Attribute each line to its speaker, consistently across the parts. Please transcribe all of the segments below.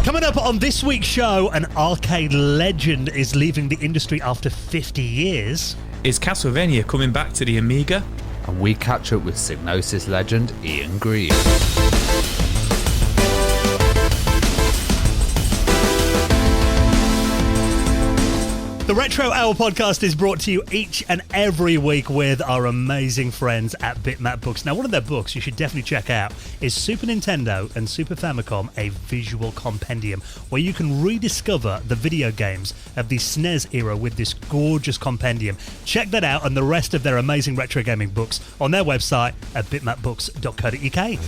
Speaker 1: Coming up on this week's show, an arcade legend is leaving the industry after 50 years.
Speaker 2: Is Castlevania coming back to the Amiga?
Speaker 3: And we catch up with Psygnosis legend Ian Grieve.
Speaker 1: The Retro Hour podcast is brought to you each and every week with our amazing friends at Bitmap Books. Now, one of their books you should definitely check out is Super Nintendo and Super Famicom, a visual compendium, where you can rediscover the video games of the SNES era with this gorgeous compendium. Check that out and the rest of their amazing retro gaming books on their website at bitmapbooks.co.uk.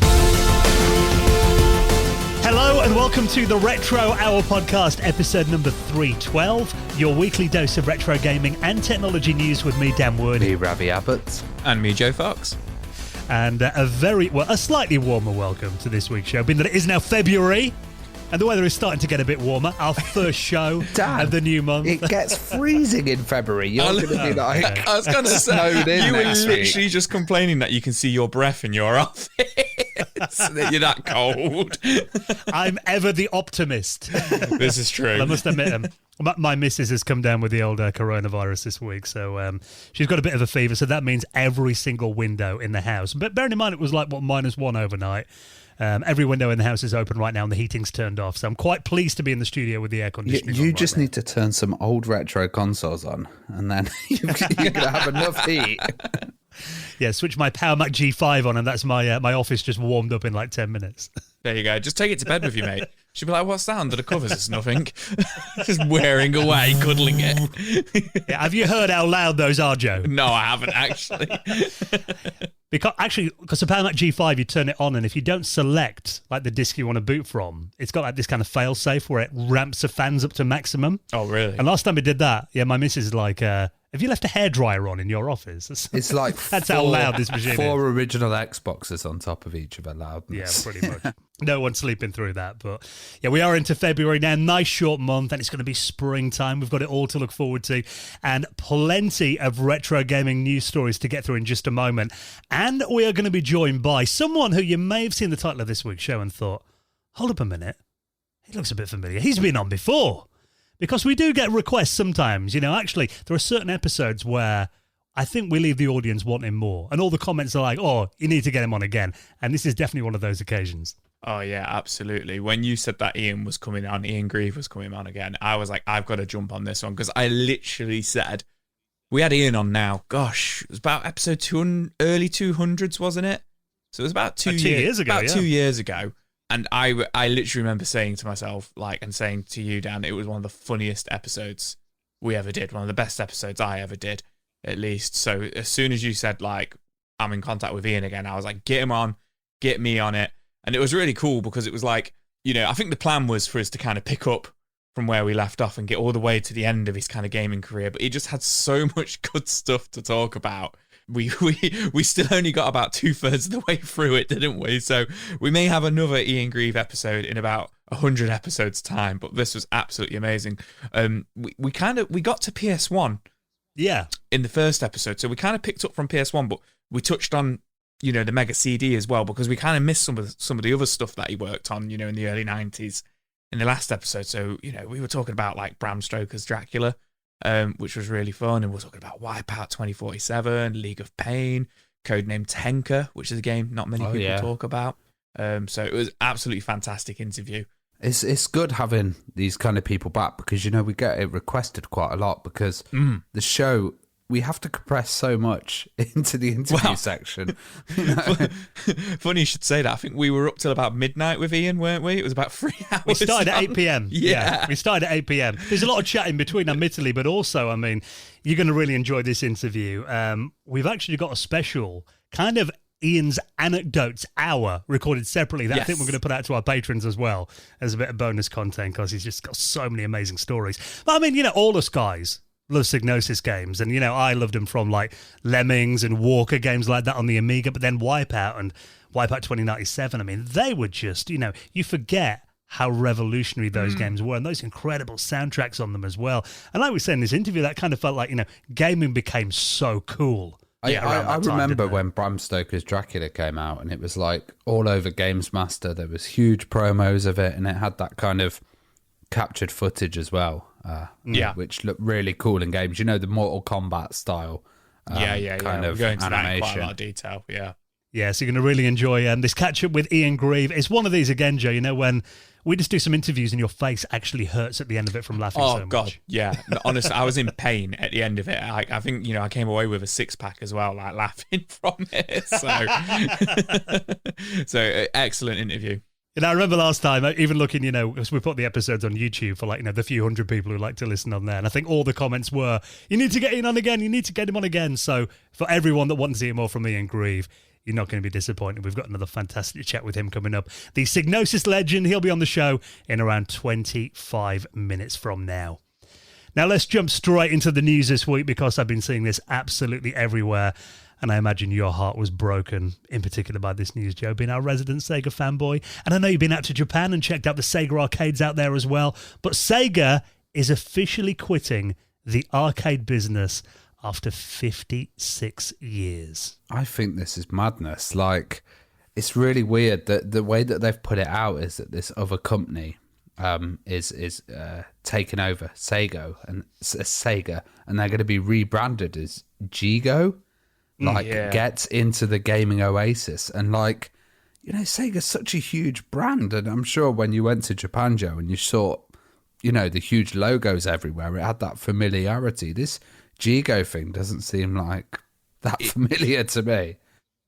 Speaker 1: Hello and welcome to the Retro Hour podcast, episode number 312, your weekly dose of retro gaming and technology news with me, Dan Wood.
Speaker 3: Me, Ravi Abbott.
Speaker 2: And me, Joe Fox.
Speaker 1: And a slightly warmer welcome to this week's show, being that it is now February and the weather is starting to get a bit warmer. Our first show of the new month.
Speaker 3: It gets freezing in February. You're going to be like,
Speaker 2: I was going to say, you were literally just complaining that you can see your breath in your office. That you're that cold.
Speaker 1: I'm ever the optimist.
Speaker 2: This is true.
Speaker 1: Well, I must admit, my missus has come down with the old coronavirus this week, so she's got a bit of a fever, so that means every single window in the house. But bearing in mind, it was like, -1 overnight. Every window in the house is open right now and the heating's turned off, so I'm quite pleased to be in the studio with the air conditioning on.
Speaker 3: You just need to turn some old retro consoles on, and then you're going to have enough heat.
Speaker 1: Yeah, switch my Power Mac G5 on, and that's my office just warmed up in like 10 minutes.
Speaker 2: There you go. Just take it to bed with you, mate. She'll be like, what's that under the covers? It's nothing. Just wearing away, cuddling it.
Speaker 1: Yeah, have you heard how loud those are, Joe?
Speaker 2: No, I haven't, actually.
Speaker 1: Because the Power Mac G5, you turn it on, and if you don't select like the disc you want to boot from, it's got like this kind of fail-safe where it ramps the fans up to maximum.
Speaker 2: Oh, really?
Speaker 1: And last time it did that, yeah, my missus is like, have you left a hairdryer on in your office?
Speaker 3: It's like
Speaker 1: that's how loud this machine is.
Speaker 3: 4 original Xboxes on top of each of their loudness.
Speaker 1: Yeah, pretty much. No one's sleeping through that. But yeah, we are into February now. Nice short month, and it's going to be springtime. We've got it all to look forward to, and plenty of retro gaming news stories to get through in just a moment. And we are going to be joined by someone who you may have seen the title of this week's show and thought, hold up a minute, he looks a bit familiar. He's been on before. Because we do get requests sometimes, actually, there are certain episodes where I think we leave the audience wanting more. And all the comments are like, oh, you need to get him on again. And this is definitely one of those occasions.
Speaker 2: Oh, yeah, absolutely. When you said that Ian Grieve was coming on again, I was like, I've got to jump on this one. Because I literally said, we had Ian on now. Gosh, it was about episode 200, early 200s, wasn't it? So it was about 2 years ago. About 2 years ago. And I literally remember saying to myself, and saying to you, Dan, it was one of the funniest episodes we ever did. One of the best episodes I ever did, at least. So as soon as you said, I'm in contact with Ian again, I was like, get him on, get me on it. And it was really cool because it was like, I think the plan was for us to kind of pick up from where we left off and get all the way to the end of his kind of gaming career. But he just had so much good stuff to talk about. We still only got about 2/3 of the way through it, didn't we? So we may have another Ian Grieve episode in about 100 episodes time, but this was absolutely amazing. We got to PS1,
Speaker 1: yeah, in
Speaker 2: the first episode, so we kind of picked up from PS1, but we touched on the Mega CD as well because we kind of missed some of the other stuff that he worked on, in the early 90s in the last episode. So we were talking about like Bram Stoker's Dracula. Which was really fun, and we're talking about Wipeout 2047, League of Pain, codename Tenka, which is a game not many people talk about. So it was absolutely fantastic interview.
Speaker 3: It's good having these kind of people back because we get it requested quite a lot because the show, we have to compress so much into the interview section.
Speaker 2: Funny you should say that. I think we were up till about midnight with Ian, weren't we? It was about 3 hours.
Speaker 1: We started at 8 p.m.
Speaker 2: Yeah.
Speaker 1: We started at 8 p.m. There's a lot of chat in between, admittedly, but also, you're going to really enjoy this interview. We've actually got a special kind of Ian's Anecdotes Hour recorded separately that I think we're going to put out to our patrons as well as a bit of bonus content because he's just got so many amazing stories. But all us guys love Psygnosis games, and I loved them from like Lemmings and Walker games like that on the Amiga, but then Wipeout and Wipeout 2097. They were just, you forget how revolutionary those games were, and those incredible soundtracks on them as well. And like we said in this interview, that kind of felt like, gaming became so cool
Speaker 3: I remember when Bram Stoker's Dracula came out, and it was like all over Games Master. There was huge promos of it, and it had that kind of captured footage as well. Which looked really cool in games. You know, the Mortal Kombat style. Kind of
Speaker 2: We're going to
Speaker 3: animation.
Speaker 2: that in quite a lot of detail.
Speaker 1: Yeah, so you're going to really enjoy this catch up with Ian Grieve. It's one of these again, Joe. You know, when we just do some interviews and your face actually hurts at the end of it from laughing so much.
Speaker 2: Oh God, yeah. Honestly, I was in pain at the end of it. I think I came away with a 6-pack as well, like laughing from it. So excellent interview.
Speaker 1: And I remember last time, even looking, because we put the episodes on YouTube for the few hundred people who like to listen on there. And I think all the comments were, you need to get Ian on again. You need to get him on again. So for everyone that wants to hear more from Ian Grieve, you're not going to be disappointed. We've got another fantastic chat with him coming up. The Psygnosis legend, he'll be on the show in around 25 minutes from now. Now let's jump straight into the news this week, because I've been seeing this absolutely everywhere. And I imagine your heart was broken, in particular by this news, Joe, being our resident Sega fanboy. And I know you've been out to Japan and checked out the Sega arcades out there as well. But Sega is officially quitting the arcade business after 56 years.
Speaker 3: I think this is madness. Like, it's really weird that the way that they've put it out is that this other company is taking over Sega, and they're going to be rebranded as Gigo. Gets into the gaming oasis. And Sega's such a huge brand, and I'm sure when you went to Japan, Joe, and you saw the huge logos everywhere, it had that familiarity. This Gigo thing doesn't seem like that familiar to me.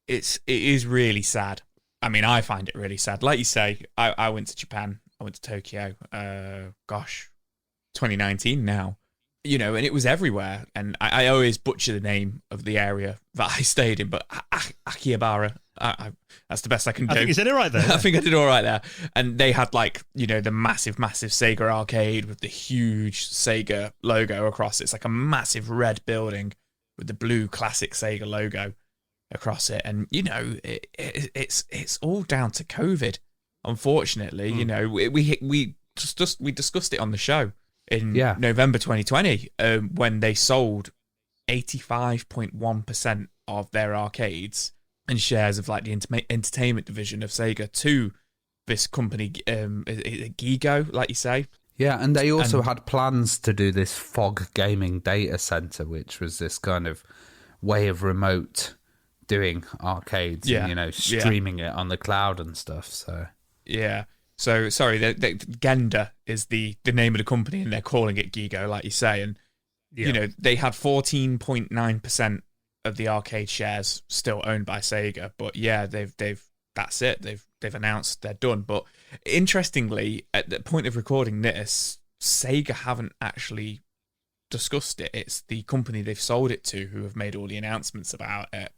Speaker 2: It is really sad. I mean, I find it really sad. Like you say, I went to Japan, I went to Tokyo 2019 now. And it was everywhere. And I always butcher the name of the area that I stayed in, but Akihabara, that's the best I can do.
Speaker 1: I think you said it right there.
Speaker 2: I think I did all right there. And they had the massive Sega arcade with the huge Sega logo across it. It's like a massive red building with the blue classic Sega logo across it. And, it's all down to COVID, unfortunately. We discussed it on the show in November 2020, when they sold 85.1% of their arcades and shares of the entertainment division of Sega to this company, Gigo, like you say.
Speaker 3: Yeah, and they also had plans to do this fog gaming data center, which was this kind of way of remote doing arcades and, streaming it on the cloud and stuff. So
Speaker 2: yeah. So, sorry, Genda is the name of the company, and they're calling it Gigo, like you say. And, they had 14.9% of the arcade shares still owned by Sega. But, yeah, that's it. They've announced they're done. But, interestingly, at the point of recording this, Sega haven't actually discussed it. It's the company they've sold it to who have made all the announcements about it.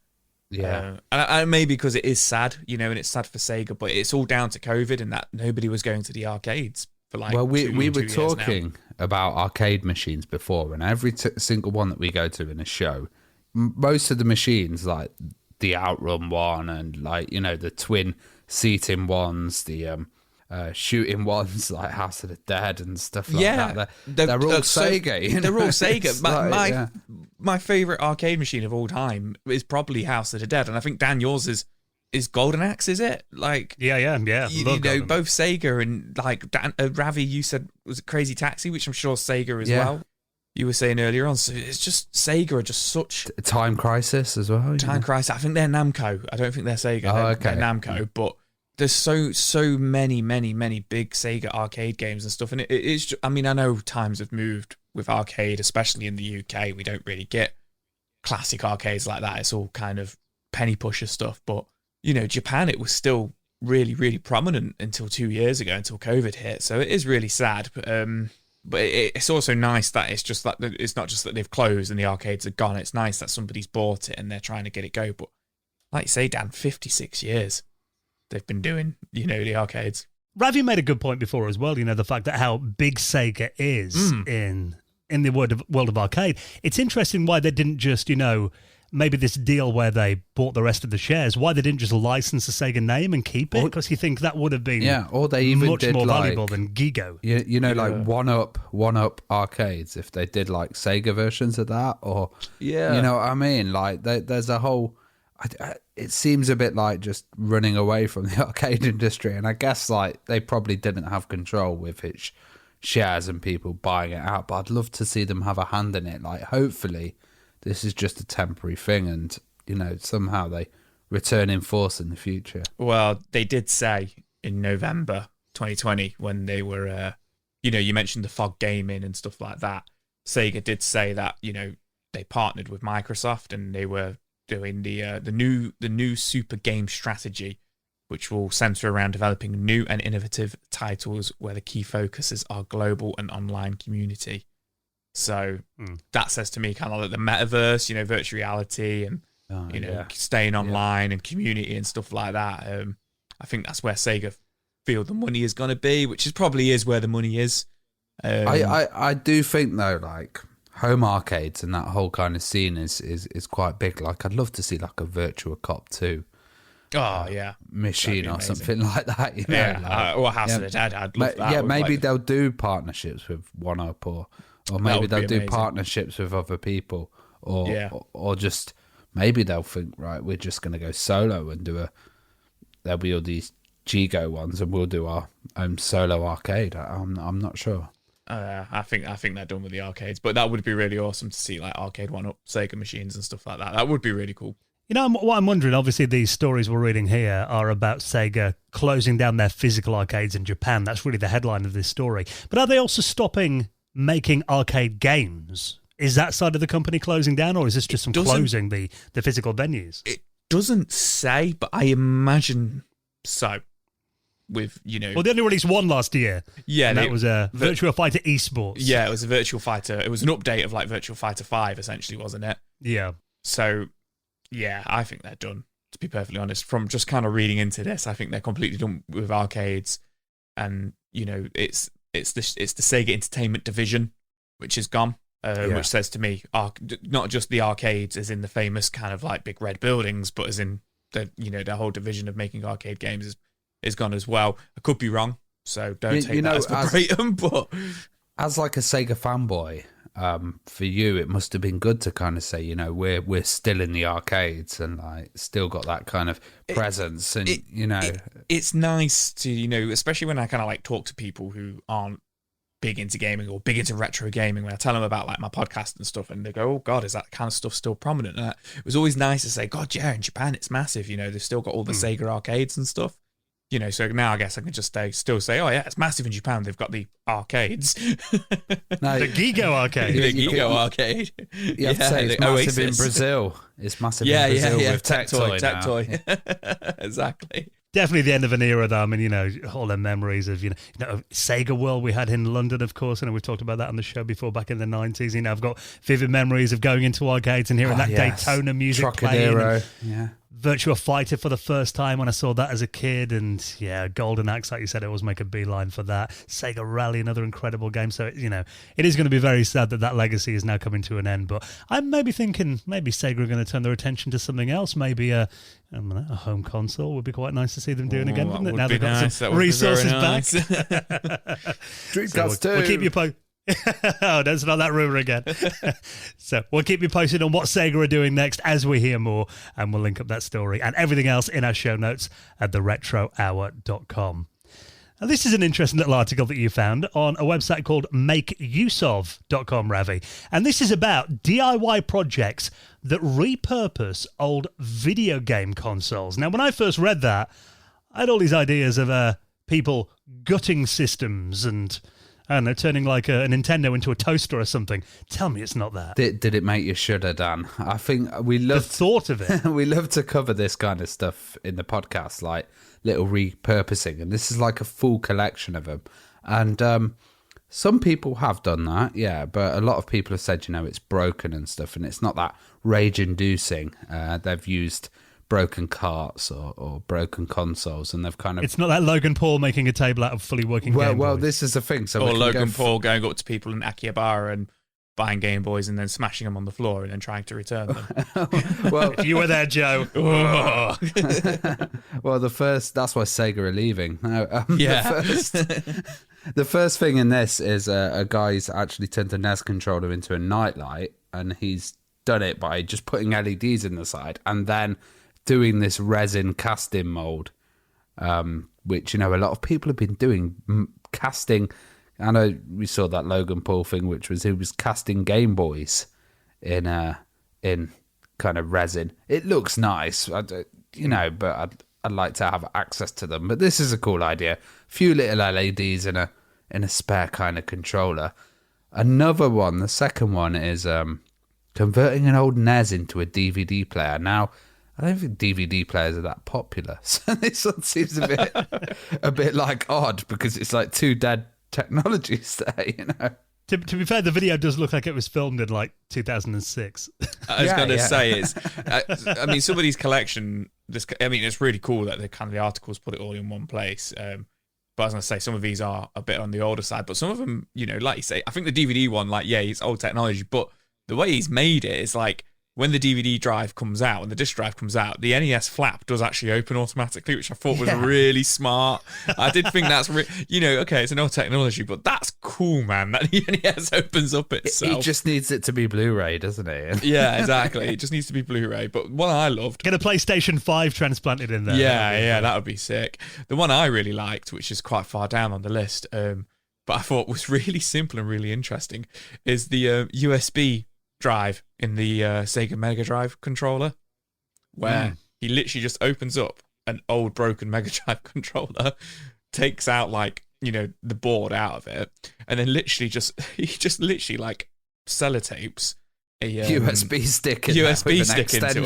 Speaker 3: Yeah,
Speaker 2: and maybe because it is sad, and it's sad for Sega, but it's all down to COVID and that nobody was going to the arcades for
Speaker 3: we were talking about arcade machines before, and every single one that we go to in a show, most of the machines, like the Outrun one and the twin seating ones, the shooting ones like House of the Dead and stuff like that. They're all Sega.
Speaker 2: They're all Sega. My favourite arcade machine of all time is probably House of the Dead, and I think Dan, yours is Golden Axe, is it?
Speaker 1: Yeah.
Speaker 2: Both Sega and Dan, Ravi, you said was it Crazy Taxi, which I'm sure Sega as well. You were saying earlier on, so it's just Sega are just such
Speaker 3: Time Crisis as well.
Speaker 2: Crisis. I think they're Namco. I don't think they're Sega. They're Namco, but. There's so many big Sega arcade games and stuff, and it's. I mean, I know times have moved with arcade, especially in the UK. We don't really get classic arcades like that. It's all kind of penny pusher stuff. But Japan, it was still really prominent until 2 years ago, until COVID hit. So it is really sad. But it's also nice that it's just that it's not just that they've closed and the arcades are gone. It's nice that somebody's bought it and they're trying to get it go. But like you say, Dan, 56 years. They've been doing, the arcades.
Speaker 1: Ravi made a good point before as well, the fact that how big Sega is in the world of arcade. It's interesting why they didn't just, maybe this deal where they bought the rest of the shares, why they didn't just license the Sega name and keep it, because you think that would have been
Speaker 3: or they even
Speaker 1: much
Speaker 3: did
Speaker 1: more
Speaker 3: like,
Speaker 1: valuable than Gigo.
Speaker 3: Like one up arcades, if they did like Sega versions of that, or you know what I mean, like there's a whole it seems a bit like just running away from the arcade industry, and I guess like they probably didn't have control with its shares and people buying it out, but I'd love to see them have a hand in it. Like, hopefully this is just a temporary thing, and somehow they return in force in the future.
Speaker 2: Well, they did say in November 2020 when they were, you mentioned the fog gaming and stuff like that. Sega did say that they partnered with Microsoft and they were doing the new super game strategy, which will center around developing new and innovative titles where the key focuses are global and online community. So that says to me kind of like the metaverse, virtual reality and, staying online and community and stuff like that. I think that's where Sega feel the money is going to be, which probably is where the money is.
Speaker 3: I do think, though, like home arcades and that whole kind of scene is quite big. Like, I'd love to see like a Virtua Cop 2.
Speaker 2: Oh, yeah.
Speaker 3: Machine or something like that.
Speaker 2: Or House of the Dead. I'd love that.
Speaker 3: Yeah, maybe they'll do partnerships with One Up or maybe they'll do partnerships with other people, or just maybe they'll think, right, we're just going to go solo and there'll be all these Gigo ones and we'll do our own solo arcade. I'm not sure.
Speaker 2: I think they're done with the arcades, but that would be really awesome to see, like arcade one-up Sega machines and stuff like that. That would be really cool.
Speaker 1: What I'm wondering, obviously these stories we're reading here are about Sega closing down their physical arcades in Japan. That's really the headline of this story. But are they also stopping making arcade games? Is that side of the company closing down, or is this just some closing the physical venues?
Speaker 2: It doesn't say, but I imagine so. With
Speaker 1: well, they only released one last year.
Speaker 2: Yeah,
Speaker 1: and that was a Virtua Fighter Esports.
Speaker 2: Yeah, it was a Virtua Fighter. It was an update of like Virtua Fighter 5, essentially, wasn't it?
Speaker 1: Yeah.
Speaker 2: So, yeah, I think they're done. To be perfectly honest, from just kind of reading into this, I think they're completely done with arcades, and it's the Sega Entertainment division, which is gone. Which says to me, not just the arcades, as in the famous kind of like big red buildings, but as in the whole division of making arcade games is gone as well. I could be wrong, so don't take that as verbatim. But
Speaker 3: as like a Sega fanboy, for you, it must have been good to kind of say, we're still in the arcades and like still got that kind of presence, and
Speaker 2: it's nice to especially when I kind of like talk to people who aren't big into gaming or big into retro gaming, when I tell them about like my podcast and stuff, and they go, oh god, is that kind of stuff still prominent? And it was always nice to say, god, yeah, in Japan it's massive, they've still got all the Sega arcades and stuff, so now I guess I can just still say, oh yeah, it's massive in Japan, they've got the arcades.
Speaker 1: No, the Gigo arcade.
Speaker 2: The Gigo arcade.
Speaker 3: You have to say it's massive in Brazil. It's massive in Brazil with Tectoy.
Speaker 2: Exactly.
Speaker 1: Definitely the end of an era, though. I mean, all the memories of, Sega World we had in London, of course. We've talked about that on the show before back in the 90s. I've got vivid memories of going into arcades and hearing Daytona music playing.
Speaker 3: Yeah.
Speaker 1: Virtua Fighter for the first time when I saw that as a kid. And, Golden Axe, like you said, I always make a beeline for that. Sega Rally, another incredible game. So, it is going to be very sad that legacy is now coming to an end. But I'm maybe thinking Sega are going to turn their attention to something else. Maybe a home console would be quite nice to see them doing again, wouldn't it? Now they've got some resources back.
Speaker 3: Dreamcast 2.
Speaker 1: We'll keep you posted. Oh, don't start that rumour again. So we'll keep you posted on what Sega are doing next as we hear more, and we'll link up that story and everything else in our show notes at theretrohour.com. Now, this is an interesting little article that you found on a website called makeuseof.com, Ravi. And this is about DIY projects that repurpose old video game consoles. Now, when I first read that, I had all these ideas of people gutting systems and, I don't know, turning like a Nintendo into a toaster or something. Tell me it's not that.
Speaker 3: Did it make you shudder, Dan? I think we love
Speaker 1: the thought of it.
Speaker 3: We love to cover this kind of stuff in the podcast, like little repurposing, and this is like a full collection of them. And some people have done that, yeah, but a lot of people have said, it's broken and stuff, and it's not that rage-inducing. They've used broken carts or broken consoles, and they've kind of...
Speaker 1: It's not that Logan Paul making a table out of fully working Game
Speaker 3: Well,
Speaker 1: Boys.
Speaker 3: this is the thing. So
Speaker 2: or Logan Paul going up to people in Akihabara and buying Game Boys and then smashing them on the floor and then trying to return them.
Speaker 3: Well,
Speaker 1: If you were there, Joe.
Speaker 2: Oh.
Speaker 3: well, that's why Sega are leaving. No,
Speaker 2: Yeah.
Speaker 3: The first thing in this is a guy's actually turned the NES controller into a nightlight, and he's done it by just putting LEDs in the side and then doing this resin casting mold, which, you know, a lot of people have been doing, casting. I know we saw that Logan Paul thing, which was he was casting Game Boys in kind of resin. It looks nice, but I'd like to have access to them. But this is a cool idea. A few little LEDs in a spare kind of controller. Another one, the second one, is converting an old NES into a DVD player. Now, I don't think DVD players are that popular, so this one seems a bit like odd because it's like two dead technologies there, you know.
Speaker 1: To be fair, the video does look like it was filmed in like 2006.
Speaker 2: I was going to say I mean, somebody's collection. It's really cool that the articles put it all in one place. But I was going to say some of these are a bit on the older side, but some of them, you know, like you say, I think the DVD one, like, yeah, it's old technology, but the way he's made it is like, when the DVD drive comes out and the disc drive comes out, the NES flap does actually open automatically, which I thought was really smart. I did think that's, okay, it's an old technology, but that's cool, man, that the NES opens up itself.
Speaker 3: It just needs it to be Blu-ray, doesn't it?
Speaker 2: Yeah, exactly. It just needs to be Blu-ray. But one I loved...
Speaker 1: Get a PlayStation 5 transplanted in there.
Speaker 2: Yeah, that would be sick. The one I really liked, which is quite far down on the list, but I thought was really simple and really interesting, is the USB drive in the Sega Mega Drive controller, where he literally just opens up an old broken Mega Drive controller, takes out the board out of it, and then he just literally like sellotapes a
Speaker 3: USB stick into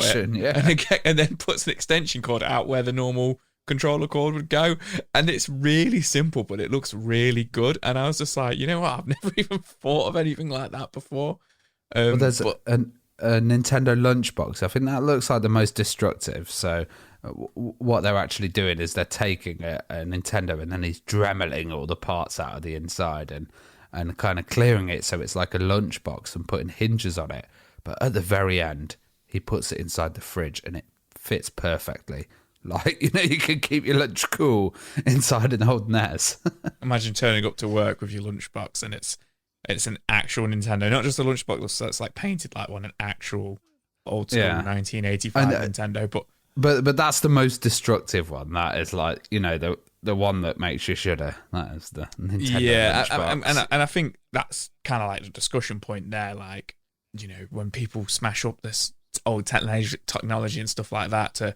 Speaker 2: it, and then puts an extension cord out where the normal controller cord would go, and it's really simple, but it looks really good. And I was just like, you know what, I've never even thought of anything like that before.
Speaker 3: Well, there's a Nintendo lunchbox. I think that looks like the most destructive. So what they're actually doing is they're taking a Nintendo and then he's dremeling all the parts out of the inside and kind of clearing it so it's like a lunchbox and putting hinges on it. But at the very end, he puts it inside the fridge and it fits perfectly. Like, you know, you can keep your lunch cool inside an old NES.
Speaker 2: Imagine turning up to work with your lunchbox and it's an actual Nintendo, not just a lunchbox that's like painted like one, an actual old school 1985 Nintendo.
Speaker 3: But that's the most destructive one. That is like, you know, the one that makes you shudder. That is the Nintendo lunchbox.
Speaker 2: And I think that's kind of like the discussion point there. Like, you know, when people smash up this old technology and stuff like that to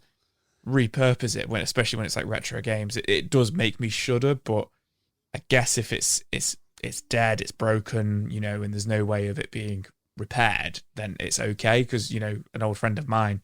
Speaker 2: repurpose it, especially when it's like retro games, it does make me shudder. But I guess if it's dead, it's broken, you know, and there's no way of it being repaired, then it's okay. Because, you know, an old friend of mine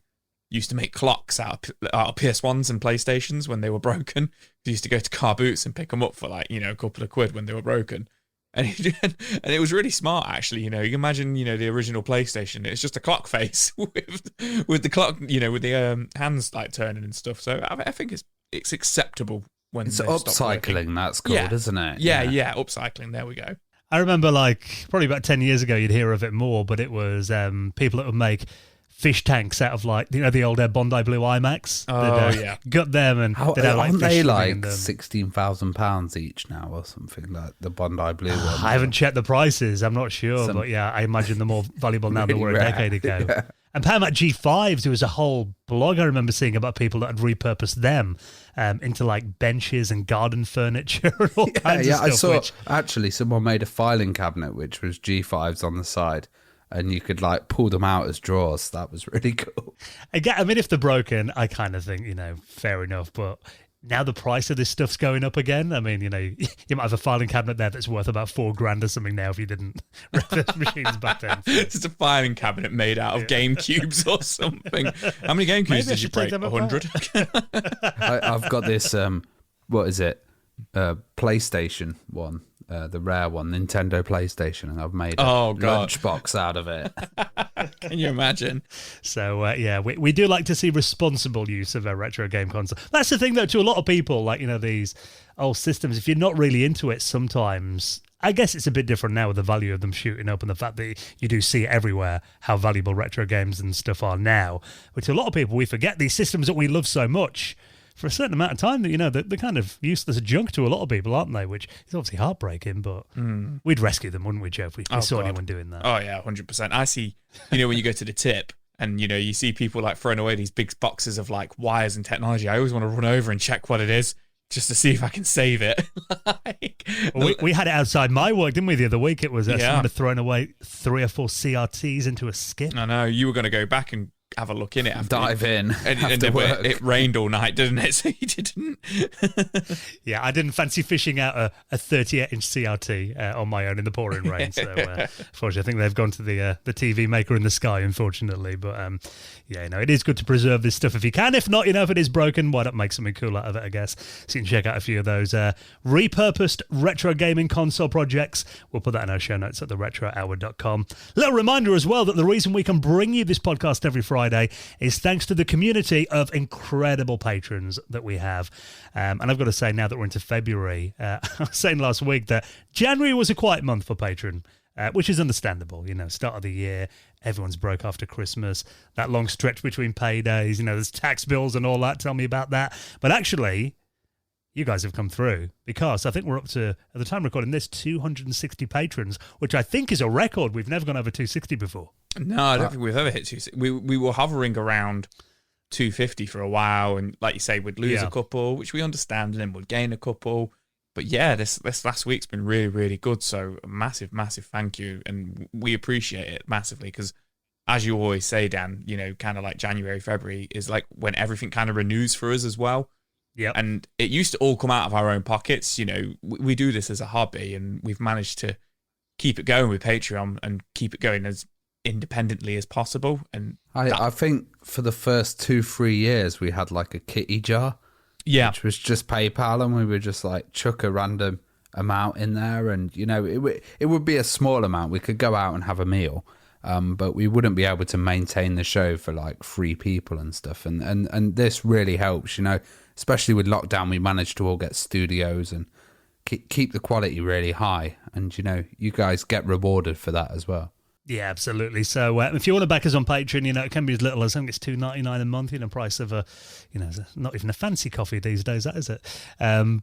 Speaker 2: used to make clocks out of PS1s and PlayStations when they were broken. He used to go to car boots and pick them up for like, you know, a couple of quid when they were broken. And it was really smart, actually. You know, you imagine, you know, the original PlayStation, it's just a clock face with the clock, you know, with the hands like turning and stuff. So I think it's acceptable. When
Speaker 3: it's upcycling, that's called, isn't it?
Speaker 2: Yeah, upcycling. There we go.
Speaker 1: I remember, like, probably about 10 years ago, you'd hear of it more, but it was people that would make fish tanks out of, like, you know, the old Bondi Blue IMAX.
Speaker 2: Yeah.
Speaker 1: Got them and they'd have, like,
Speaker 3: aren't
Speaker 1: fish
Speaker 3: they
Speaker 1: swimming
Speaker 3: like
Speaker 1: in them.
Speaker 3: £16,000 each now or something, like the Bondi Blue one?
Speaker 1: I haven't checked the prices, I'm not sure, but yeah, I imagine they're more valuable now than they were a decade ago. Yeah. And Paramount G5s, there was a whole blog I remember seeing about people that had repurposed them into like benches and garden furniture and all kinds of stuff.
Speaker 3: I saw actually someone made a filing cabinet which was G5s on the side, and you could like pull them out as drawers. That was really cool.
Speaker 1: Again, I mean, if they're broken, I kind of think, you know, fair enough, but now the price of this stuff's going up again. I mean, you know, you might have a filing cabinet there that's worth about $4,000 or something now if you didn't rep those machines back then.
Speaker 2: It's just a filing cabinet made out of Game Cubes or something. How many Game Cubes did you break? 100?
Speaker 3: I've got this, what is it? PlayStation one. the rare one, Nintendo PlayStation, and I've made a lunchbox out of it.
Speaker 2: Can you imagine?
Speaker 1: So, we do like to see responsible use of a retro game console. That's the thing, though, to a lot of people, like, these old systems, if you're not really into it sometimes, I guess it's a bit different now with the value of them shooting up and the fact that you do see it everywhere, how valuable retro games and stuff are now. But to a lot of people, we forget these systems that we love so much for a certain amount of time that, they're kind of useless junk to a lot of people, aren't they? Which is obviously heartbreaking, but we'd rescue them, wouldn't we, Joe, if we saw anyone doing that?
Speaker 2: Oh, yeah, 100%. I see, when you go to the tip and, you see people like throwing away these big boxes of like wires and technology, I always want to run over and check what it is, just to see if I can save it.
Speaker 1: we had it outside my work, didn't we, the other week? It was someone had thrown away 3 or 4 CRTs into a skip.
Speaker 2: I know, you were going to go back and have a look in it.
Speaker 3: Dive in.
Speaker 2: And it rained all night, didn't it? So you didn't.
Speaker 1: Yeah, I didn't fancy fishing out a 38-inch CRT on my own in the pouring rain. So, unfortunately, I think they've gone to the TV maker in the sky, unfortunately. But, it is good to preserve this stuff if you can. If not, if it is broken, why not make something cool out of it, I guess. So you can check out a few of those repurposed retro gaming console projects. We'll put that in our show notes at theretrohour.com. Little reminder as well that the reason we can bring you this podcast every Friday is thanks to the community of incredible patrons that we have. And I've got to say, now that we're into February, I was saying last week that January was a quiet month for Patreon, which is understandable. Start of the year, everyone's broke after Christmas, that long stretch between paydays, there's tax bills and all that. Tell me about that. But actually, you guys have come through, because I think we're up to, at the time of recording this, 260 patrons, which I think is a record. We've never gone over 260 before.
Speaker 2: No, I don't think we've ever hit 260. We were hovering around 250 for a while, and like you say, we'd lose a couple, which we understand, and then we'd gain a couple. But yeah, this last week's been really, really good. So a massive, massive thank you, and we appreciate it massively, because as you always say, Dan, kind of like January, February is like when everything kind of renews for us as well.
Speaker 1: Yeah,
Speaker 2: and it used to all come out of our own pockets. We do this as a hobby, and we've managed to keep it going with Patreon and keep it going as independently as possible. And
Speaker 3: I think for the first 2-3 years we had like a kitty jar, which was just PayPal, and we would just like chuck a random amount in there, and it would be a small amount. We could go out and have a meal, but we wouldn't be able to maintain the show for like 3 people and stuff. And this really helps, especially with lockdown. We managed to all get studios and keep the quality really high, and you guys get rewarded for that as well.
Speaker 1: Yeah, absolutely. So if you want to back us on Patreon, it can be as little as, I think it's $2.99 a month, price of not even a fancy coffee these days, that is it.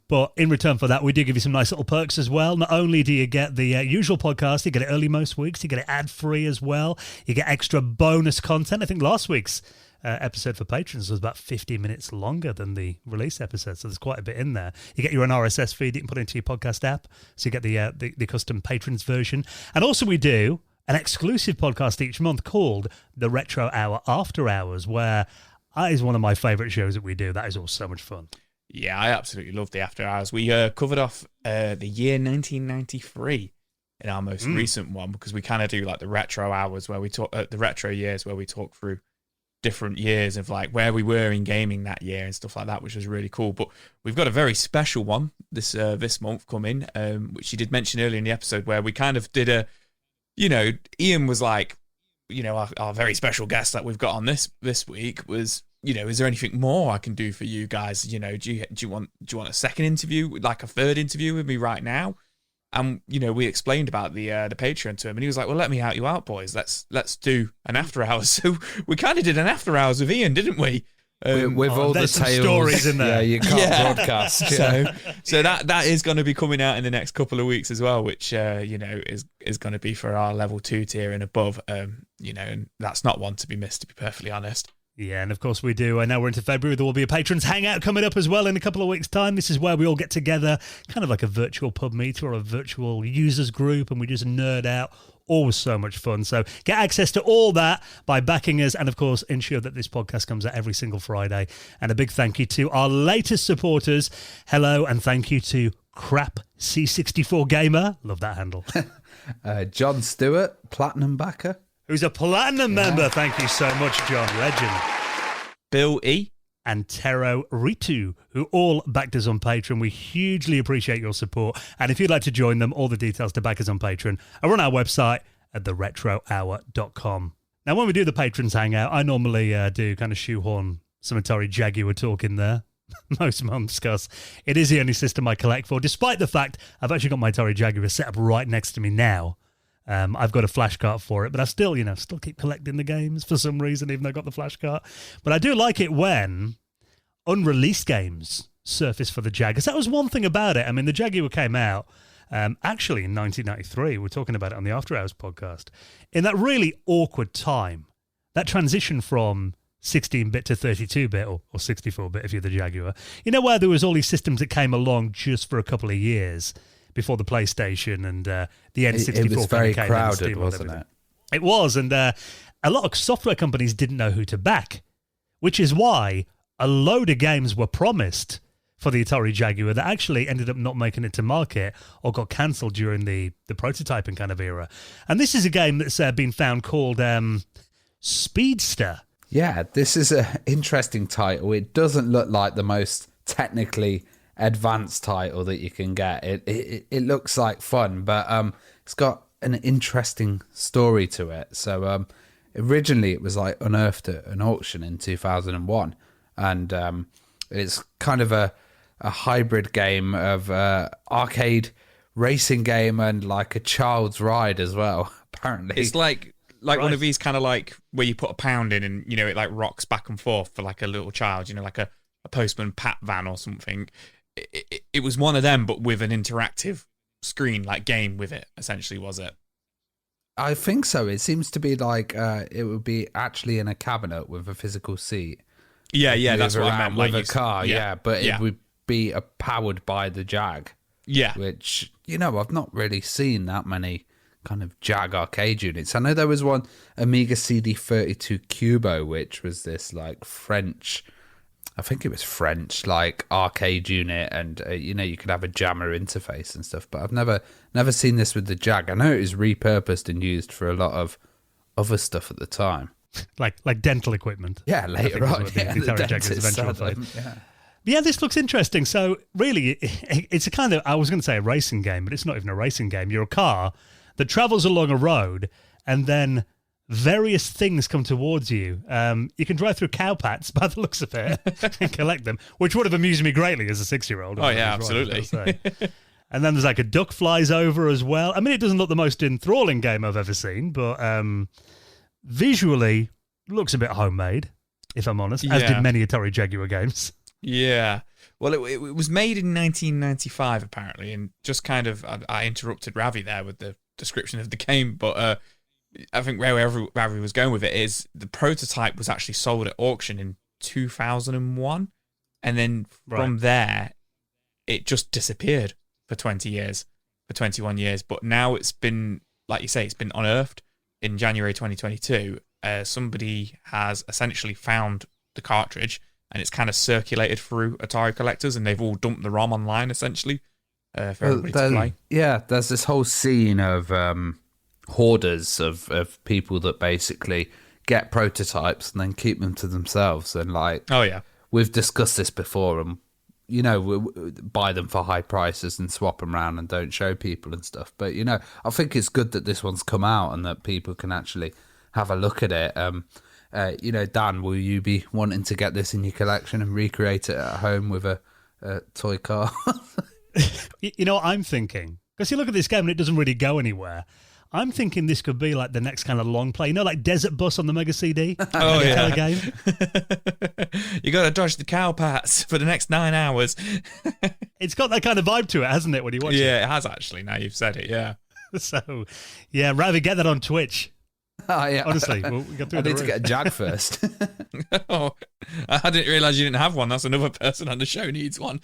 Speaker 1: But in return for that, we do give you some nice little perks as well. Not only do you get the usual podcast, you get it early most weeks, you get it ad-free as well. You get extra bonus content. I think last week's episode for patrons was about 50 minutes longer than the release episode, so there's quite a bit in there. You get your own RSS feed you can put into your podcast app, so you get the custom patrons version. And also we do an exclusive podcast each month called The Retro Hour After Hours, where that is one of my favourite shows that we do. That is all so much fun.
Speaker 2: Yeah, I absolutely love the After Hours. We covered off the year 1993 in our most recent one, because we kind of do like the retro hours where we talk, the retro years where we talk through different years of like where we were in gaming that year and stuff like that, which was really cool. But we've got a very special one this month coming, which you did mention earlier in the episode, where we kind of did Ian was like, our very special guest that we've got on this week was, is there anything more I can do for you guys? Do you want a second interview, like a third interview with me right now? And we explained about the Patreon to him, and he was like, "Well, let me out you out, boys. Let's do an after hours." So we kind of did an after hours with Ian, didn't we?
Speaker 3: With all the tales,
Speaker 1: stories in there.
Speaker 3: Yeah, you can't broadcast.
Speaker 2: So that is going to be coming out in the next couple of weeks as well, which is going to be for our level 2 tier and above. And that's not one to be missed, to be perfectly honest.
Speaker 1: Yeah, and of course we do. Now we're into February. There will be a Patrons Hangout coming up as well in a couple of weeks' time. This is where we all get together, kind of like a virtual pub meet or a virtual users group, and we just nerd out. Always so much fun. So get access to all that by backing us, and of course ensure that this podcast comes out every single Friday. And a big thank you to our latest supporters. Hello, and thank you to Crap C64 Gamer. Love that handle.
Speaker 3: John Stewart, Platinum Backer.
Speaker 1: Who's a Platinum member. Thank you so much, John. Legend.
Speaker 2: Bill E.
Speaker 1: and Tero Reittu, who all backed us on Patreon. We hugely appreciate your support. And if you'd like to join them, all the details to back us on Patreon are on our website at theretrohour.com. Now, when we do the Patrons Hangout, I normally do kind of shoehorn some Atari Jaguar talk in there most months, because it is the only system I collect for, despite the fact I've actually got my Atari Jaguar set up right next to me now. I've got a flash cart for it, but I still keep collecting the games for some reason, even though I've got the flash cart. But I do like it when unreleased games surface for the Jag, because that was one thing about it. I mean, the Jaguar came out actually in 1993. We're talking about it on the After Hours podcast. In that really awkward time, that transition from 16-bit to 32-bit, or 64-bit if you're the Jaguar, where there was all these systems that came along just for a couple of years before the PlayStation and the N64.
Speaker 3: It was very
Speaker 1: came
Speaker 3: crowded, wasn't it?
Speaker 1: It was, and a lot of software companies didn't know who to back, which is why a load of games were promised for the Atari Jaguar that actually ended up not making it to market or got cancelled during the prototyping kind of era. And this is a game that's been found called Speedster.
Speaker 3: Yeah, this is an interesting title. It doesn't look like the most technically advanced title that you can get. It looks like fun, but it's got an interesting story to it. So originally it was like unearthed at an auction in 2001, and it's kind of a hybrid game of arcade racing game and like a child's ride as well, apparently.
Speaker 2: It's like right. One of these kind of like where you put a pound in and, it like rocks back and forth for like a little child, like a Postman Pat van or something. It was one of them, but with an interactive screen, like game with it, essentially, was it?
Speaker 3: I think so. It seems to be like it would be actually in a cabinet with a physical seat.
Speaker 2: Yeah, that's what I meant.
Speaker 3: With
Speaker 2: like
Speaker 3: a car, but it would be powered by the Jag.
Speaker 2: Yeah.
Speaker 3: Which, I've not really seen that many kind of Jag arcade units. I know there was one Amiga CD32 Cubo, which was this like French, I think it was French, like arcade unit, and you could have a jammer interface and stuff. But I've never seen this with the Jag. I know it was repurposed and used for a lot of other stuff at the time,
Speaker 1: like dental equipment.
Speaker 3: Yeah, later on,
Speaker 1: the Atari Jaguar's eventual fate. Yeah, this looks interesting. So really, it's a kind of, I was going to say a racing game, but it's not even a racing game. You're a car that travels along a road, and then various things come towards you. You can drive through cowpats by the looks of it and collect them, which would have amused me greatly as a 6-year-old.
Speaker 2: Oh, yeah, absolutely.
Speaker 1: And then there's like a duck flies over as well. I mean, it doesn't look the most enthralling game I've ever seen, but visually looks a bit homemade, if I'm honest, as did many Atari Jaguar games.
Speaker 2: Yeah. Well, it was made in 1995, apparently, and just kind of, I interrupted Ravi there with the description of the game, but I think where Ravi was going with it is the prototype was actually sold at auction in 2001, and then from there, it just disappeared for 20 years, for 21 years, but now it's been, like you say, it's been unearthed in January 2022. Somebody has essentially found the cartridge, and it's kind of circulated through Atari collectors, and they've all dumped the ROM online, essentially, for everybody to play.
Speaker 3: Yeah, there's this whole scene of hoarders of people that basically get prototypes and then keep them to themselves. And we've discussed this before, and we buy them for high prices and swap them around and don't show people and stuff. But I think it's good that this one's come out and that people can actually have a look at it. Dan, will you be wanting to get this in your collection and recreate it at home with a toy car?
Speaker 1: You know what I'm thinking? Because you look at this game and it doesn't really go anywhere. I'm thinking this could be like the next kind of long play. like Desert Bus on the Mega CD?
Speaker 2: Oh, yeah.
Speaker 1: Game?
Speaker 2: You got to dodge the cowpats for the next 9 hours.
Speaker 1: It's got that kind of vibe to it, hasn't it, when you watch it?
Speaker 2: Yeah, it has actually, now you've said it, yeah.
Speaker 1: So, yeah, Ravi, get that on Twitch.
Speaker 3: Oh, yeah.
Speaker 1: Honestly, we'll get through
Speaker 3: I need to get a Jag first.
Speaker 2: Oh, I didn't realise you didn't have one. That's another person on the show needs one.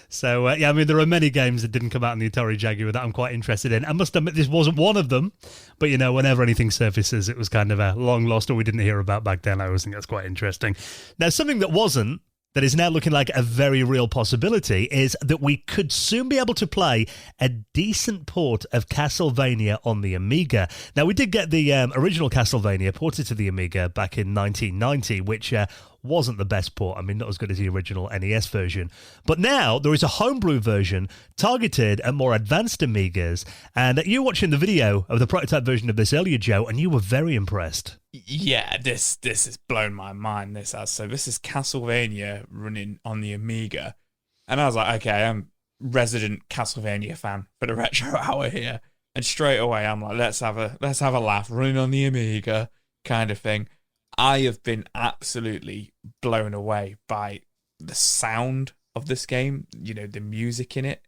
Speaker 1: So, I mean, there are many games that didn't come out in the Atari Jaguar that I'm quite interested in. I must admit, this wasn't one of them. But, whenever anything surfaces, it was kind of a long lost or we didn't hear about back then. I always think that's quite interesting. Now, something that wasn't, that is now looking like a very real possibility, is that we could soon be able to play a decent port of Castlevania on the Amiga. Now, we did get the original Castlevania ported to the Amiga back in 1990, which wasn't the best port. I mean, not as good as the original NES version. But now there is a homebrew version targeted at more advanced Amigas. And you were watching the video of the prototype version of this earlier, Joe, and you were very impressed.
Speaker 2: Yeah, this has blown my mind, this has. So this is Castlevania running on the Amiga. And I was like, okay, I'm resident Castlevania fan for the Retro Hour here. And straight away I'm like, let's have a laugh, running on the Amiga kind of thing. I have been absolutely blown away by the sound of this game, you know, the music in it.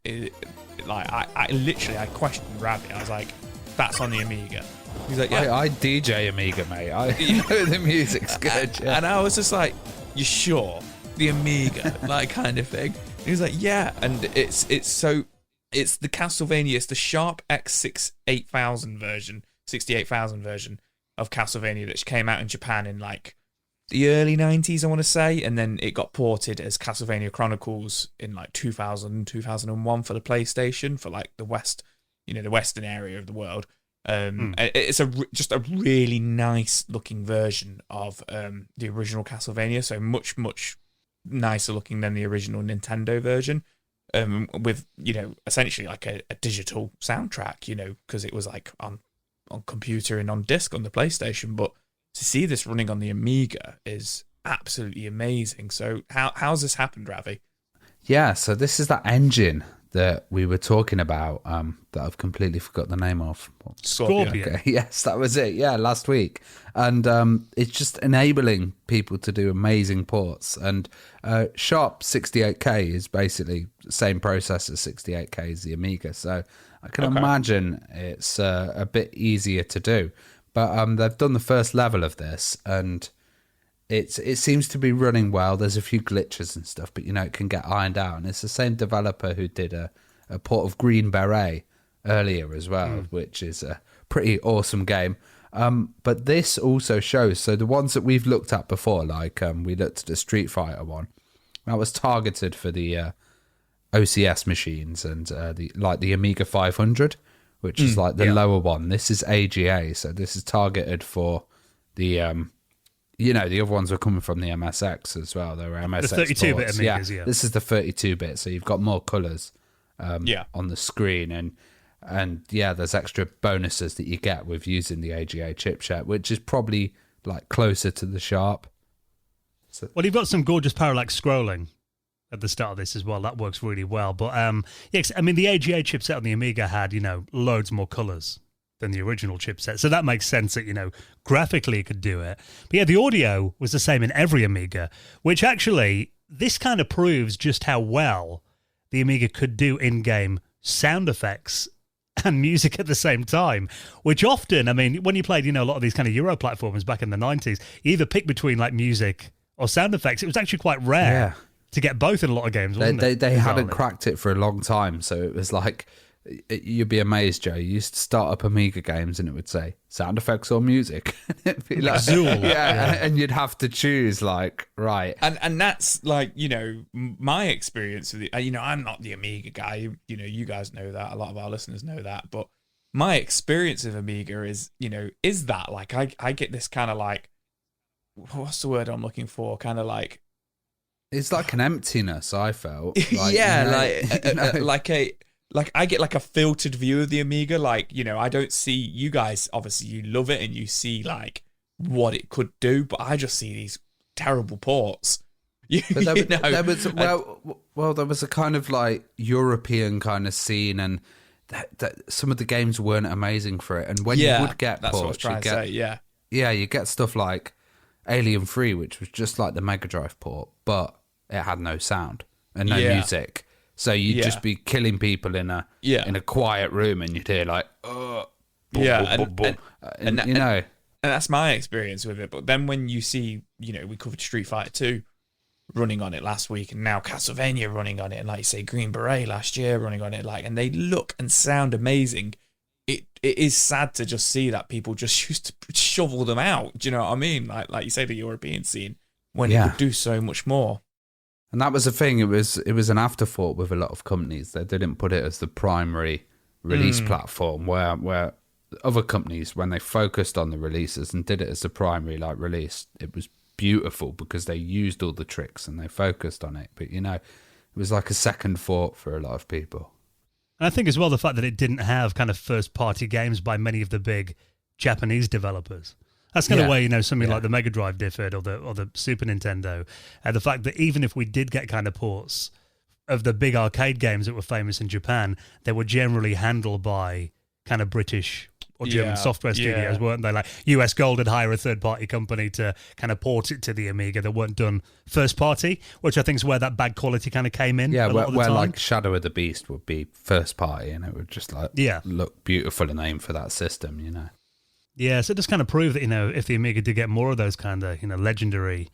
Speaker 2: I questioned Ravi. I was like, that's on the Amiga. He's like, yeah.
Speaker 3: I DJ Amiga, mate. You know the music's good. Yeah.
Speaker 2: And I was just like, you sure? The Amiga, like kind of thing. And he was like, yeah. And it's the Castlevania, it's the Sharp X68000 version, 68,000 version of Castlevania that came out in Japan in like the early 90s, I want to say. And then it got ported as Castlevania Chronicles in like 2000, 2001 for the PlayStation, for like the West, you know, the Western area of the world. It's just a really nice looking version of the original Castlevania, so much nicer looking than the original Nintendo version, with, you know, essentially like a digital soundtrack, you know, because it was like on computer and on disc on the PlayStation. But to see this running on the Amiga is absolutely amazing. So how's this happened, Ravi?
Speaker 3: Yeah, so this is that engine that we were talking about, that I've completely forgot the name of.
Speaker 1: Scorpion.
Speaker 3: Okay. Yes, that was it. Yeah, last week. And it's just enabling people to do amazing ports. And Sharp 68K is basically the same processor, 68K as the Amiga. So I can imagine it's a bit easier to do. But they've done the first level of this, and it seems to be running well. There's a few glitches and stuff, but, you know, it can get ironed out. And it's the same developer who did a port of Green Beret earlier as well, which is a pretty awesome game. But this also shows, so the ones that we've looked at before, like we looked at the Street Fighter one, that was targeted for the OCS machines and the Amiga 500, which is like the lower one. This is AGA, so this is targeted for the you know, the other ones were coming from the MSX as well. They were MSX
Speaker 1: The 32-bit Amigas, yeah.
Speaker 3: This is the 32-bit, so you've got more colours on the screen. And yeah, there's extra bonuses that you get with using the AGA chipset, which is probably like closer to the Sharp. So,
Speaker 1: well, you've got some gorgeous parallax scrolling at the start of this as well. That works really well. But yeah, I mean, the AGA chipset on the Amiga had, you know, loads more colours than the original chipset. So that makes sense that, you know, graphically it could do it. But yeah, the audio was the same in every Amiga, which actually, this kind of proves just how well the Amiga could do in-game sound effects and music at the same time, which often, I mean, when you played, you know, a lot of these kind of Euro platformers back in the 90s, you either pick between like music or sound effects. It was actually quite rare to get both in a lot of games, wasn't it?
Speaker 3: They hadn't cracked it for a long time, so it was like, you'd be amazed, Joe. You used to start up Amiga games and it would say sound effects or music. It'd be like,
Speaker 1: Zool.
Speaker 3: Yeah, and you'd have to choose, like, right.
Speaker 2: And that's like, you know, my experience with it. You know, I'm not the Amiga guy. You know, you guys know that. A lot of our listeners know that. But my experience of Amiga is, you know, is that like I get this kind of like, what's the word I'm looking for? Kind of like,
Speaker 3: it's like an emptiness, I felt. Like,
Speaker 2: yeah,
Speaker 3: you know,
Speaker 2: like I get like a filtered view of the Amiga. Like, you know, I don't see, you guys, obviously you love it and you see like what it could do, but I just see these terrible ports.
Speaker 3: There was a kind of like European kind of scene, and that some of the games weren't amazing for it. And when you would get ports, you get stuff like Alien 3, which was just like the Mega Drive port, but it had no sound and no music. So you'd just be killing people in a quiet room, and you'd hear like, boom, boom, boom, and you know,
Speaker 2: and that's my experience with it. But then when you see, you know, we covered Street Fighter 2 running on it last week, and now Castlevania running on it, and like you say, Green Beret last year running on it, like, and they look and sound amazing. It is sad to just see that people just used to shovel them out. Do you know what I mean? Like you say, the European scene, when it could do so much more.
Speaker 3: And that was the thing. It was an afterthought with a lot of companies. They didn't put it as the primary release platform, where other companies, when they focused on the releases and did it as the primary like release, it was beautiful because they used all the tricks and they focused on it. But, you know, it was like a second thought for a lot of people.
Speaker 1: And I think as well the fact that it didn't have kind of first-party games by many of the big Japanese developers. That's kind of where, you know, something like the Mega Drive differed or the Super Nintendo. And the fact that even if we did get kind of ports of the big arcade games that were famous in Japan, they were generally handled by kind of British or German software studios, weren't they? Like US Gold would hire a third-party company to kind of port it to the Amiga that weren't done first-party, which I think is where that bad quality kind of came in.
Speaker 3: Yeah, where like Shadow of the Beast would be first-party and it would just like look beautiful and aim for that system, you know.
Speaker 1: Yeah, so it just kind of proved that, you know, if the Amiga did get more of those kind of, you know, legendary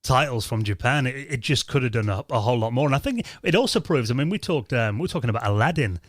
Speaker 1: titles from Japan, it just could have done a whole lot more. And I think it also proves, I mean, we were talking about Aladdin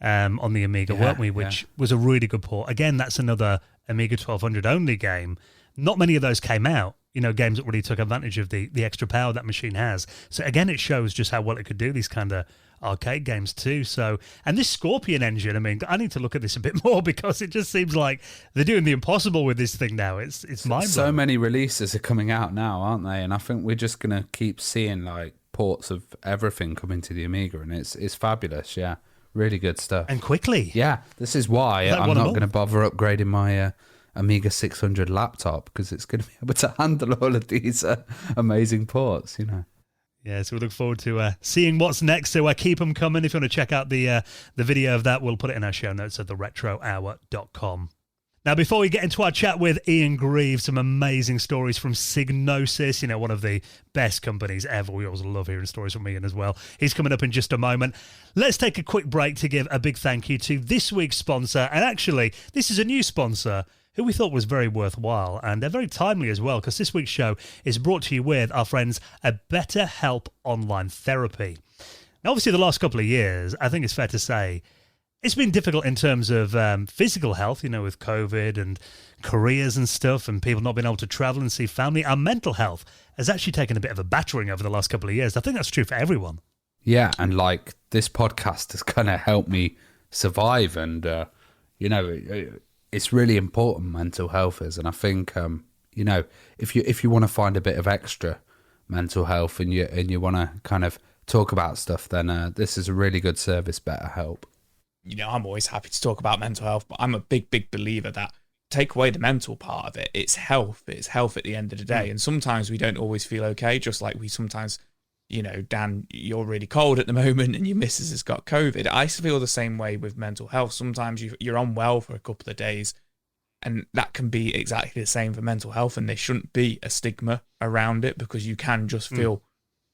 Speaker 1: on the Amiga, weren't we? Which was a really good port. Again, that's another Amiga 1200 only game. Not many of those came out, you know, games that really took advantage of the extra power that machine has. So again, it shows just how well it could do these kind of arcade games too. So, and this Scorpion engine, I mean, I need to look at this a bit more because it just seems like they're doing the impossible with this thing now. It's mind-blowing.
Speaker 3: So many releases are coming out now, aren't they? And I think we're just going to keep seeing like ports of everything coming to the Amiga, and it's fabulous. Yeah, really good stuff.
Speaker 1: And quickly.
Speaker 3: Yeah, this is why I'm not going to bother upgrading my Amiga 600 laptop, because it's going to be able to handle all of these amazing ports, you know.
Speaker 1: Yeah, so we look forward to seeing what's next. So keep them coming. If you want to check out the video of that, we'll put it in our show notes at theretrohour.com. Now, before we get into our chat with Ian Grieve, some amazing stories from Psygnosis, you know, one of the best companies ever. We always love hearing stories from Ian as well. He's coming up in just a moment. Let's take a quick break to give a big thank you to this week's sponsor. And actually, this is a new sponsor who we thought was very worthwhile and very timely as well, because this week's show is brought to you with our friends at BetterHelp Online Therapy. Now, obviously, the last couple of years, I think it's fair to say, it's been difficult in terms of physical health, you know, with COVID and careers and stuff and people not being able to travel and see family. Our mental health has actually taken a bit of a battering over the last couple of years. I think that's true for everyone.
Speaker 3: Yeah, and like this podcast has kind of helped me survive, and, you know, it's really important, mental health is. And I think, you know, if you want to find a bit of extra mental health and you want to kind of talk about stuff, then this is a really good service, BetterHelp.
Speaker 2: You know, I'm always happy to talk about mental health, but I'm a big believer that take away the mental part of it, it's health at the end of the day. And sometimes we don't always feel okay, just like we sometimes, you know, Dan, you're really cold at the moment and your missus has got COVID. I feel the same way with mental health. Sometimes you're unwell for a couple of days, and that can be exactly the same for mental health, and there shouldn't be a stigma around it, because you can just feel,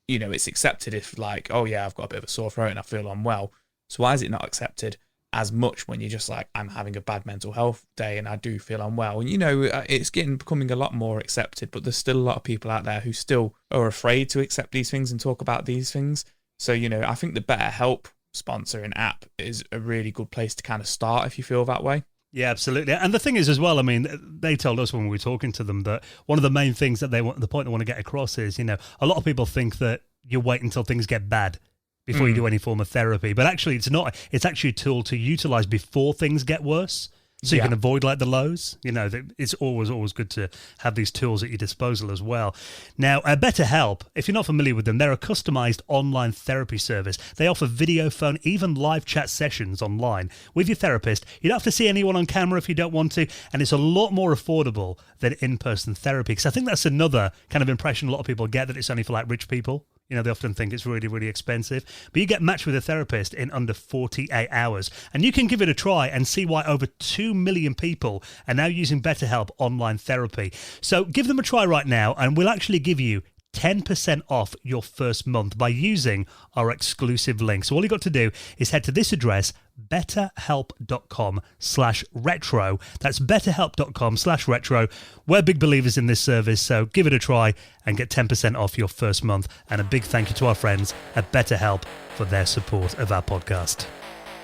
Speaker 2: you know, it's accepted if like, oh yeah, I've got a bit of a sore throat and I feel unwell. So why is it not accepted as much when you're just like, I'm having a bad mental health day and I do feel unwell? And, you know, it's becoming a lot more accepted, but there's still a lot of people out there who still are afraid to accept these things and talk about these things. So, you know, I think the BetterHelp sponsor and app is a really good place to kind of start if you feel that way.
Speaker 1: Yeah, absolutely. And the thing is as well, I mean, they told us when we were talking to them that one of the main things that the point they want to get across is, you know, a lot of people think that you wait until things get bad before you do any form of therapy. But actually, it's not. It's actually a tool to utilize before things get worse, so you can avoid like the lows. You know, it's always good to have these tools at your disposal as well. Now, BetterHelp, if you're not familiar with them, they're a customized online therapy service. They offer video, phone, even live chat sessions online with your therapist. You don't have to see anyone on camera if you don't want to, and it's a lot more affordable than in-person therapy. Because I think that's another kind of impression a lot of people get, that it's only for like rich people. You know, they often think it's really, really expensive. But you get matched with a therapist in under 48 hours. And you can give it a try and see why over 2 million people are now using BetterHelp online therapy. So give them a try right now, and we'll actually give you 10% off your first month by using our exclusive link. So all you got to do is head to this address, betterhelp.com/retro. That's betterhelp.com/retro. We're big believers in this service, so give it a try and get 10% off your first month. And a big thank you to our friends at BetterHelp for their support of our podcast.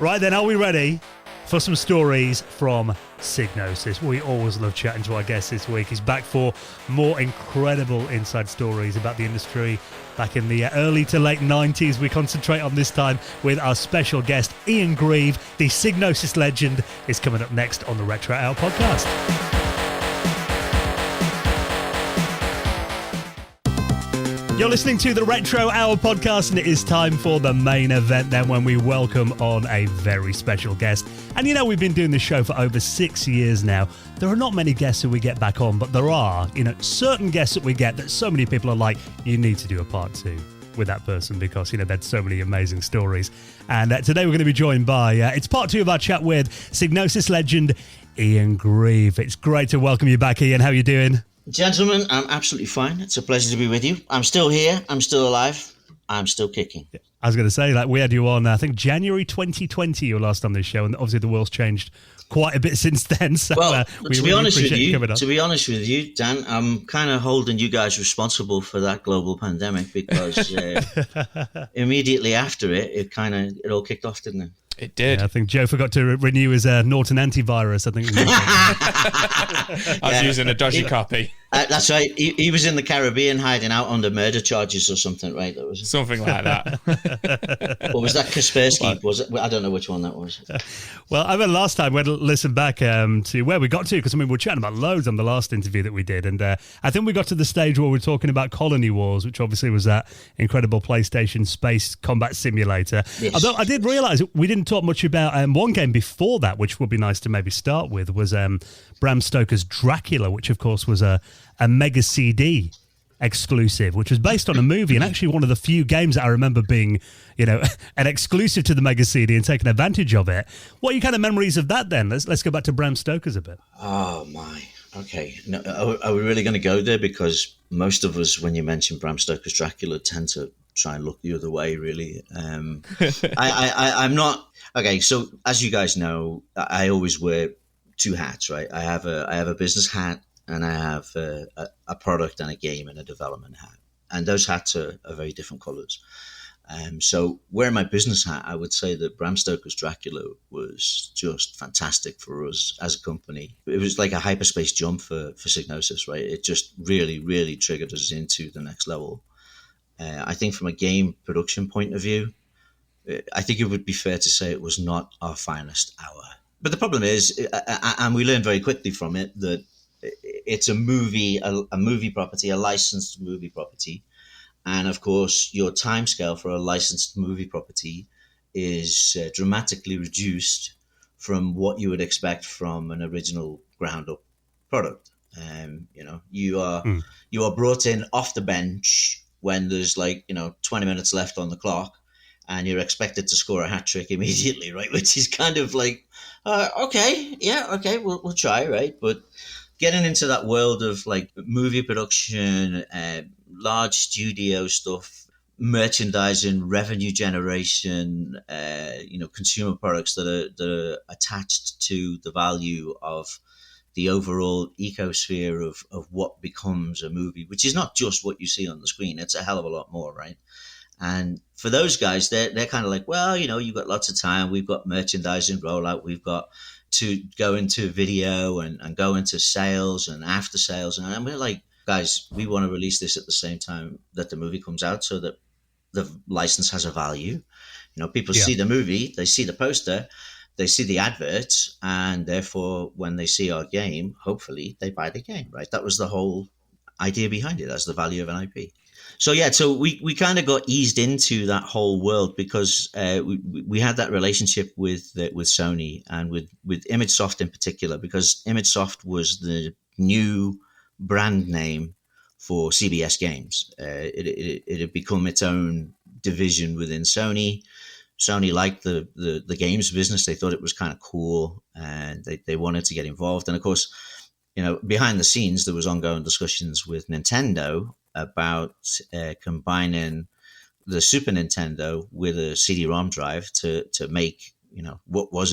Speaker 1: Right then, are we ready for some stories from Psygnosis? We always love chatting to our guest this week. He's back for more incredible inside stories about the industry back in the early to late 90s. We concentrate on this time with our special guest, Ian Grieve. The Psygnosis legend is coming up next on the Retro Hour podcast. You're listening to the Retro Hour podcast, and it is time for the main event then, when we welcome on a very special guest. And you know, we've been doing this show for over 6 years now. There are not many guests who we get back on, but there are, certain guests that we get that so many people are like, you need to do a part 2 with that person because, there's so many amazing stories. And today we're going to be joined by, it's part 2 of our chat with Psygnosis legend Ian Grieve. It's great to welcome you back, Ian. How are you doing?
Speaker 4: Gentlemen, I'm absolutely fine. It's a pleasure to be with you. I'm still here. I'm still alive. I'm still kicking.
Speaker 1: I was going to say, we had you on, I think, January 2020, you were last on this show, and obviously the world's changed quite a bit since then. So,
Speaker 4: to be honest with you, Dan, I'm kind of holding you guys responsible for that global pandemic because immediately after it all kicked off, didn't it?
Speaker 2: It did.
Speaker 1: Yeah, I think Joe forgot to renew his Norton antivirus. I think
Speaker 2: I was using a dodgy copy.
Speaker 4: That's right. He was in the Caribbean hiding out under murder charges or something, right? That was
Speaker 2: something like that.
Speaker 4: Or was that Kaspersky? Was it? I don't know which one that was.
Speaker 1: Well, I remember last time we had to listen back to where we got to, because we were chatting about loads on the last interview that we did, and I think we got to the stage where we were talking about Colony Wars, which obviously was that incredible PlayStation space combat simulator. Yes. Although I did realise we didn't talk much about one game before that, which would be nice to maybe start with, was Bram Stoker's Dracula, which of course was a Mega CD exclusive, which was based on a movie, and actually one of the few games that I remember being, an exclusive to the Mega CD and taking advantage of it. What are your kind of memories of that then? Let's go back to Bram Stoker's a bit.
Speaker 4: Oh my, okay. No, are we really going to go there? Because most of us, when you mention Bram Stoker's Dracula, tend to try and look the other way, really. I'm not. Okay, so as you guys know, I always wear 2 hats, right? I have a business hat, and I have a product and a game and a development hat. And those hats are very different colors. So wearing my business hat, I would say that Bram Stoker's Dracula was just fantastic for us as a company. It was like a hyperspace jump for Psygnosis, right? It just really, really triggered us into the next level. I think from a game production point of view, I think it would be fair to say it was not our finest hour. But the problem is, and we learned very quickly from it, that it's a movie property, a licensed movie property. And of course, your timescale for a licensed movie property is dramatically reduced from what you would expect from an original ground up product. You are brought in off the bench when there's 20 minutes left on the clock, and you're expected to score a hat trick immediately, right? Which is kind of like, we'll try, right? But getting into that world of movie production, large studio stuff, merchandising, revenue generation, consumer products that are attached to the value of the overall ecosphere of what becomes a movie, which is not just what you see on the screen. It's a hell of a lot more, right? And for those guys, they're kind of like, well, you've got lots of time. We've got merchandising rollout. We've got to go into video and go into sales and after sales. And we're like, guys, we want to release this at the same time that the movie comes out so that the license has a value. People see the movie, they see the poster, they see the adverts, and therefore when they see our game, hopefully they buy the game, right? That was the whole idea behind it as the value of an IP. So we kind of got eased into that whole world because we had that relationship with Sony and with ImageSoft in particular, because ImageSoft was the new brand name for CBS Games. It had become its own division within Sony. Sony liked the games business. They thought it was kind of cool, and they wanted to get involved. And of course, behind the scenes, there was ongoing discussions with Nintendo about combining the Super Nintendo with a CD-ROM drive to make what was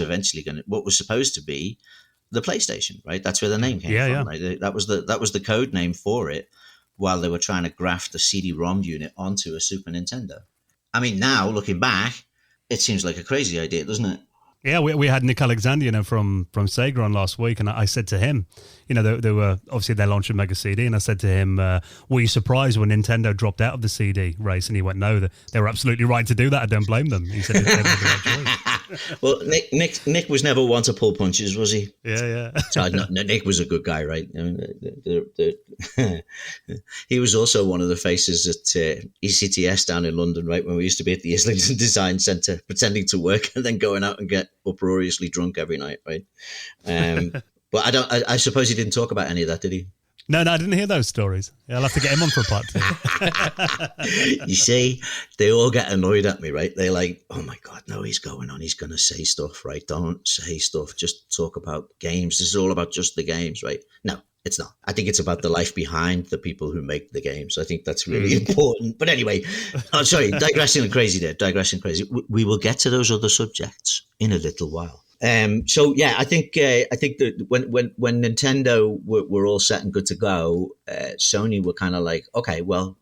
Speaker 4: supposed to be the PlayStation, right? That's where the name came from, right? That was the code name for it, while they were trying to graft the CD-ROM unit onto a Super Nintendo. I mean, now looking back, it seems like a crazy idea, doesn't it?
Speaker 1: Yeah, we had Nick Alexander, from Sega on last week, and I said to him, they were obviously they launched a Mega CD, and I said to him, were you surprised when Nintendo dropped out of the CD race? And he went, no, they were absolutely right to do that. I don't blame them. He said they made the right choice.
Speaker 4: Well, Nick was never one to pull punches, was he?
Speaker 1: Yeah.
Speaker 4: So, no, Nick was a good guy, right? I mean, he was also one of the faces at ECTS down in London, right? When we used to be at the Islington Design Centre, pretending to work and then going out and get uproariously drunk every night, right? But I suppose he didn't talk about any of that, did he?
Speaker 1: No, I didn't hear those stories. Yeah, I'll have to get him on for a part 2.
Speaker 4: You see, they all get annoyed at me, right? They're like, oh my God, no, he's going on. He's going to say stuff, right? Don't say stuff. Just talk about games. This is all about just the games, right? No, it's not. I think it's about the life behind the people who make the games. I think that's really important. But anyway, digressing crazy. We will get to those other subjects in a little while. So yeah, I think that when Nintendo were all set and good to go, Sony were kind of like, okay, well,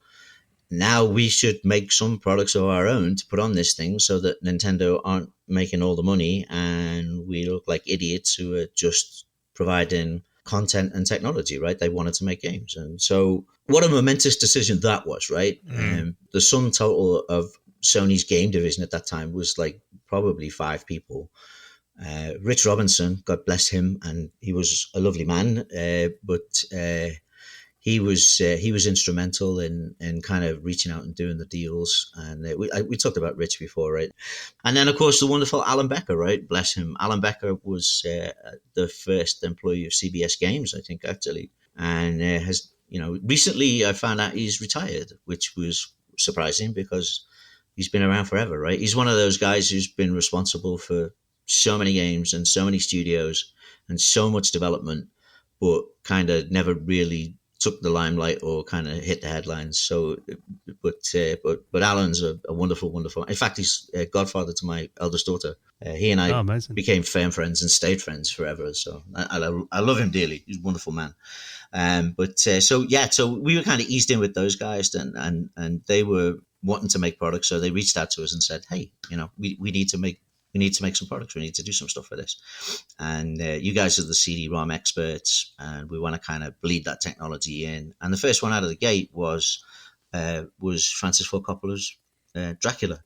Speaker 4: now we should make some products of our own to put on this thing so that Nintendo aren't making all the money and we look like idiots who are just providing content and technology, right? They wanted to make games. And so what a momentous decision that was, right? The sum total of Sony's game division at that time was like probably 5 people. Rich Robinson, God bless him, and he was a lovely man, but he was instrumental in kind of reaching out and doing the deals. And we talked about Rich before, right? And then of course the wonderful Alan Becker, right? Bless him. Alan Becker was the first employee of CBS Games, I think, actually, and has recently I found out he's retired, which was surprising because he's been around forever, right? He's one of those guys who's been responsible for so many games and so many studios and so much development, but kind of never really took the limelight or kind of hit the headlines. So, but Alan's a wonderful. In fact, he's a godfather to my eldest daughter. He and I became firm friends and stayed friends forever. So I love him dearly. He's a wonderful man. So we were kind of eased in with those guys, and they were wanting to make products. So they reached out to us and said, hey, we need to make some products. We need to do some stuff for this. And you guys are the CD-ROM experts, and we want to kind of bleed that technology in. And the first one out of the gate was Francis Ford Coppola's Dracula.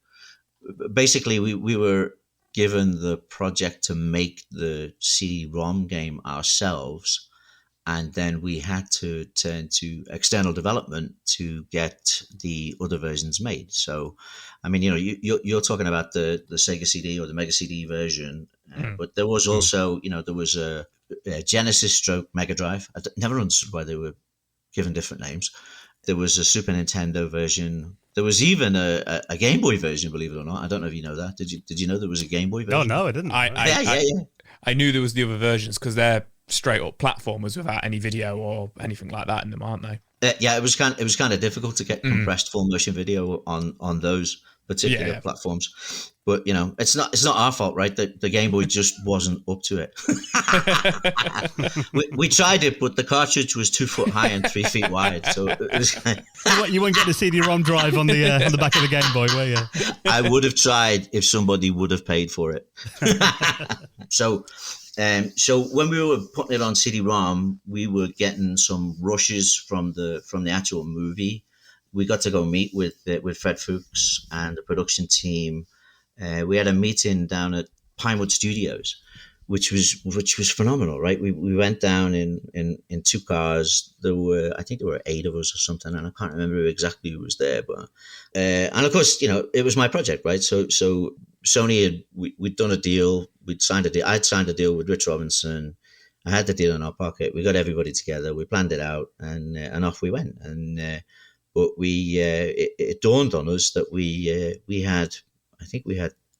Speaker 4: Basically, we were given the project to make the CD-ROM game ourselves, and then we had to turn to external development to get the other versions made. So, I mean, you're talking about the Sega CD or the Mega CD version, but there was also, there was a Genesis stroke Mega Drive. I never understood why they were given different names. There was a Super Nintendo version. There was even a Game Boy version, believe it or not. I don't know if you know that. Did you know there was a Game Boy version?
Speaker 1: Oh, no, I didn't.
Speaker 2: I knew there was the other versions because they're straight up platformers without any video or anything like that in them, aren't they?
Speaker 4: It was kind of difficult to get compressed full motion video on those particular platforms. But it's not our fault, right? The Game Boy just wasn't up to it. we tried it, but the cartridge was 2 foot high and 3 feet wide. So it was
Speaker 1: you wouldn't get the CD-ROM drive on the back of the Game Boy, were you?
Speaker 4: I would have tried if somebody would have paid for it. So when we were putting it on CD-ROM, we were getting some rushes from the actual movie. We got to go meet with Fred Fuchs and the production team. We had a meeting down at Pinewood Studios, which was phenomenal, right? We went down in 2 cars. I think there were 8 of us or something, and I can't remember exactly who was there. But and of course, it was my project, right? So Sony we'd done a deal. We'd signed a deal. I'd signed a deal with Rich Robinson. I had the deal in our pocket. We got everybody together. We planned it out, and off we went. And but it dawned on us that we had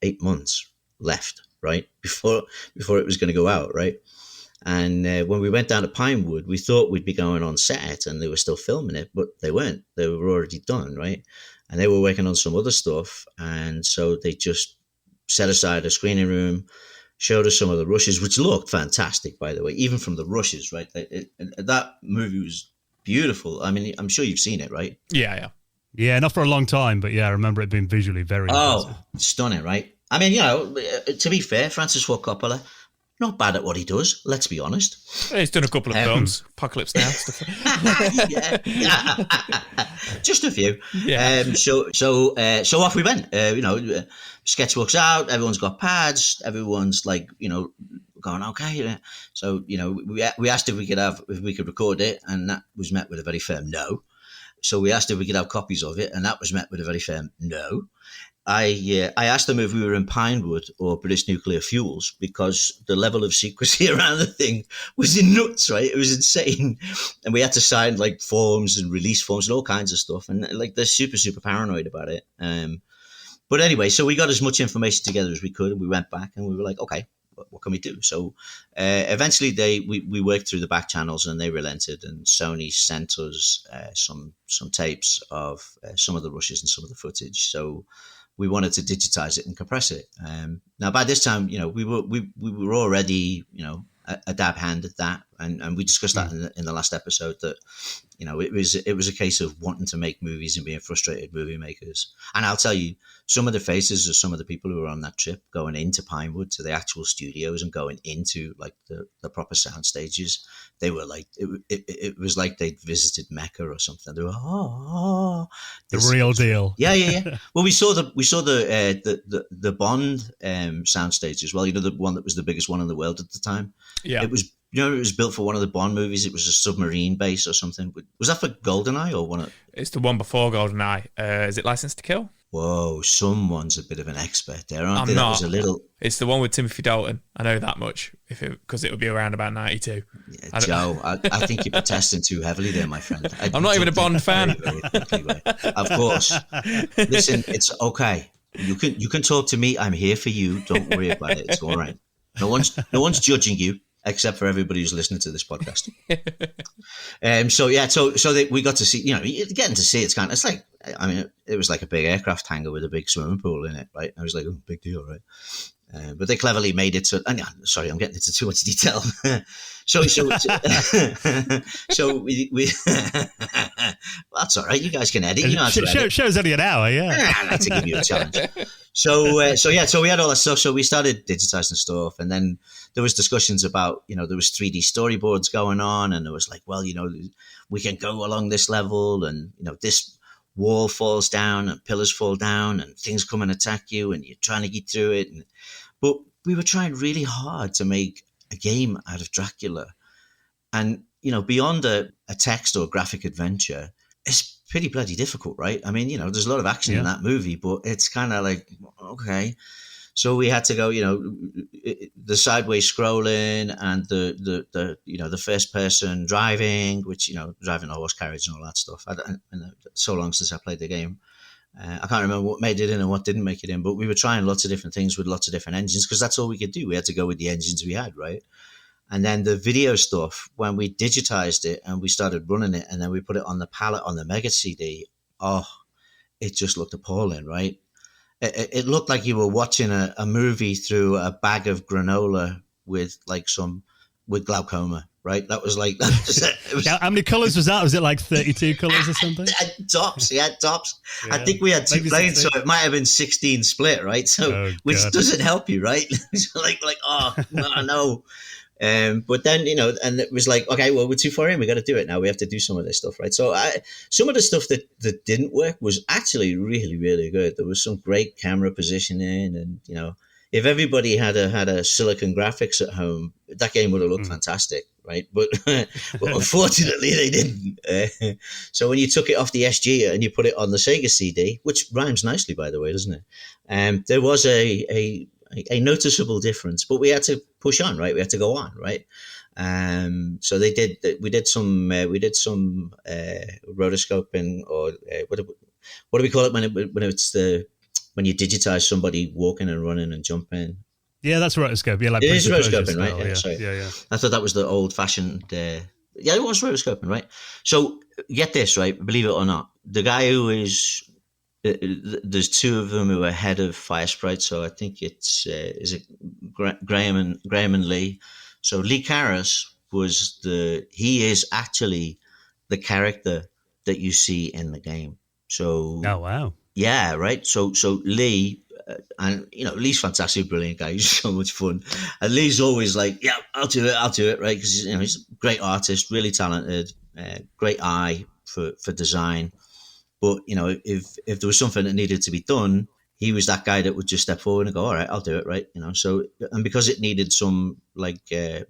Speaker 4: 8 months left, right, before it was going to go out, right. And when we went down to Pinewood, we thought we'd be going on set and they were still filming it, but they weren't. They were already done, right. And they were working on some other stuff, and so they just set aside a screening room, showed us some of the rushes, which looked fantastic, by the way, even from the rushes, right. That movie was beautiful. I mean, I'm sure you've seen it, right?
Speaker 2: Yeah.
Speaker 1: Yeah, not for a long time, but yeah, I remember it being visually very impressive.
Speaker 4: Stunning, right? I mean, to be fair, Francis Ford Coppola, not bad at what he does. Let's be honest.
Speaker 2: He's done a couple of films, Apocalypse Now stuff.
Speaker 4: Yeah. Just a few.
Speaker 2: Yeah.
Speaker 4: So off we went. Sketchbook's out. Everyone's got pads. Everyone's like, going okay. So we asked if we could record it, and that was met with a very firm no. So we asked if we could have copies of it, and that was met with a very firm no. I asked them if we were in Pinewood or British Nuclear Fuels, because the level of secrecy around the thing was nuts, right? It was insane. And we had to sign like forms and release forms and all kinds of stuff. And like they're super, super paranoid about it. But anyway, so we got as much information together as we could, and we went back and we were like, okay, what can we do? So eventually we worked through the back channels, and they relented, and Sony sent us some tapes of some of the rushes and some of the footage. So we wanted to digitize it and compress it. Now, by this time, we were already, a dab hand at that, and we discussed that in the last episode, that it was a case of wanting to make movies and being frustrated movie makers. And I'll tell you, some of the faces of some of the people who were on that trip going into Pinewood to the actual studios and going into like the proper sound stages, they were like, it was like they'd visited Mecca or something. They were
Speaker 1: the real deal.
Speaker 4: Yeah. Well, we saw the Bond sound stage as well. The one that was the biggest one in the world at the time.
Speaker 2: Yeah,
Speaker 4: it was. It was built for one of the Bond movies. It was a submarine base or something. Was that for GoldenEye or one?
Speaker 2: It's the one before GoldenEye. Is it License to Kill?
Speaker 4: Whoa, someone's a bit of an expert there, aren't they? That was a little.
Speaker 2: It's the one with Timothy Dalton. I know that much, because it would be around about 92.
Speaker 4: Yeah, Joe, I think you're protesting too heavily there, my friend.
Speaker 2: I'm not even a Bond fan.
Speaker 4: Of course. Listen, it's okay. You can talk to me. I'm here for you. Don't worry about it. It's all right. No one's judging you, except for everybody who's listening to this podcast. We got to see, getting to see it's like, it was like a big aircraft hangar with a big swimming pool in it, right? I was like, oh, big deal, right? But they cleverly made it so. Sorry, I'm getting into too much detail. So we that's all right. You guys can edit.
Speaker 1: Show's only an hour. Yeah,
Speaker 4: I like to give you a challenge. So we had all that stuff. So we started digitizing stuff, and then there was discussions about, there was 3D storyboards going on, and it was like, well, we can go along this level, and this wall falls down and pillars fall down and things come and attack you, and you're trying to get through it. But we were trying really hard to make a game out of Dracula, and beyond a text or graphic adventure, it's pretty bloody difficult, right? I mean, there's a lot of action in that movie, but it's kind of like, okay. So we had to go, the sideways scrolling and the first person driving, which, driving a horse carriage and all that stuff. So long since I played the game. I can't remember what made it in and what didn't make it in, but we were trying lots of different things with lots of different engines, because that's all we could do. We had to go with the engines we had, right? And then the video stuff, when we digitized it and we started running it, and then we put it on the palette on the Mega CD, it just looked appalling, right? It looked like you were watching a movie through a bag of granola with glaucoma, right? That was like,
Speaker 1: how many colours was that? Was it like 32 colours or something?
Speaker 4: Tops. Yeah. I think we had two
Speaker 1: Maybe
Speaker 4: planes,
Speaker 1: 16.
Speaker 4: so it might have been 16 split, right? So, which doesn't help you, right? No. But then, and it was like, okay, well, we're too far in. We got to do it now. We have to do some of this stuff, right? So some of the stuff that didn't work was actually really, really good. There was some great camera positioning, and if everybody had a Silicon Graphics at home, that game would have looked fantastic, right? But unfortunately, they didn't. So when you took it off the SG and you put it on the Sega CD, which rhymes nicely, by the way, doesn't it? There was a noticeable difference, but we had to push on, right? We had to go on, right? So we did some rotoscoping, or what do we call it when you digitize somebody walking and running and jumping?
Speaker 1: Yeah, that's rotoscope. Yeah, like
Speaker 4: it is
Speaker 1: Prince of Persia
Speaker 4: rotoscoping, right?
Speaker 1: style.
Speaker 4: Yeah, sorry.
Speaker 1: Yeah.
Speaker 4: I thought that was the old-fashioned. Yeah, it was rotoscoping, right? So get this, right? Believe it or not, the guy who is there's two of them who are head of Firesprite. So I think it's is it Graham and Lee. So Lee Karras he is actually the character that you see in the game. So
Speaker 1: oh wow.
Speaker 4: Yeah, right. So Lee and Lee's fantastic, brilliant guy. He's so much fun, and Lee's always like, "Yeah, I'll do it," right? Because he's a great artist, really talented, great eye for design. But if there was something that needed to be done, he was that guy that would just step forward and go, "All right, I'll do it," right? So, and because it needed some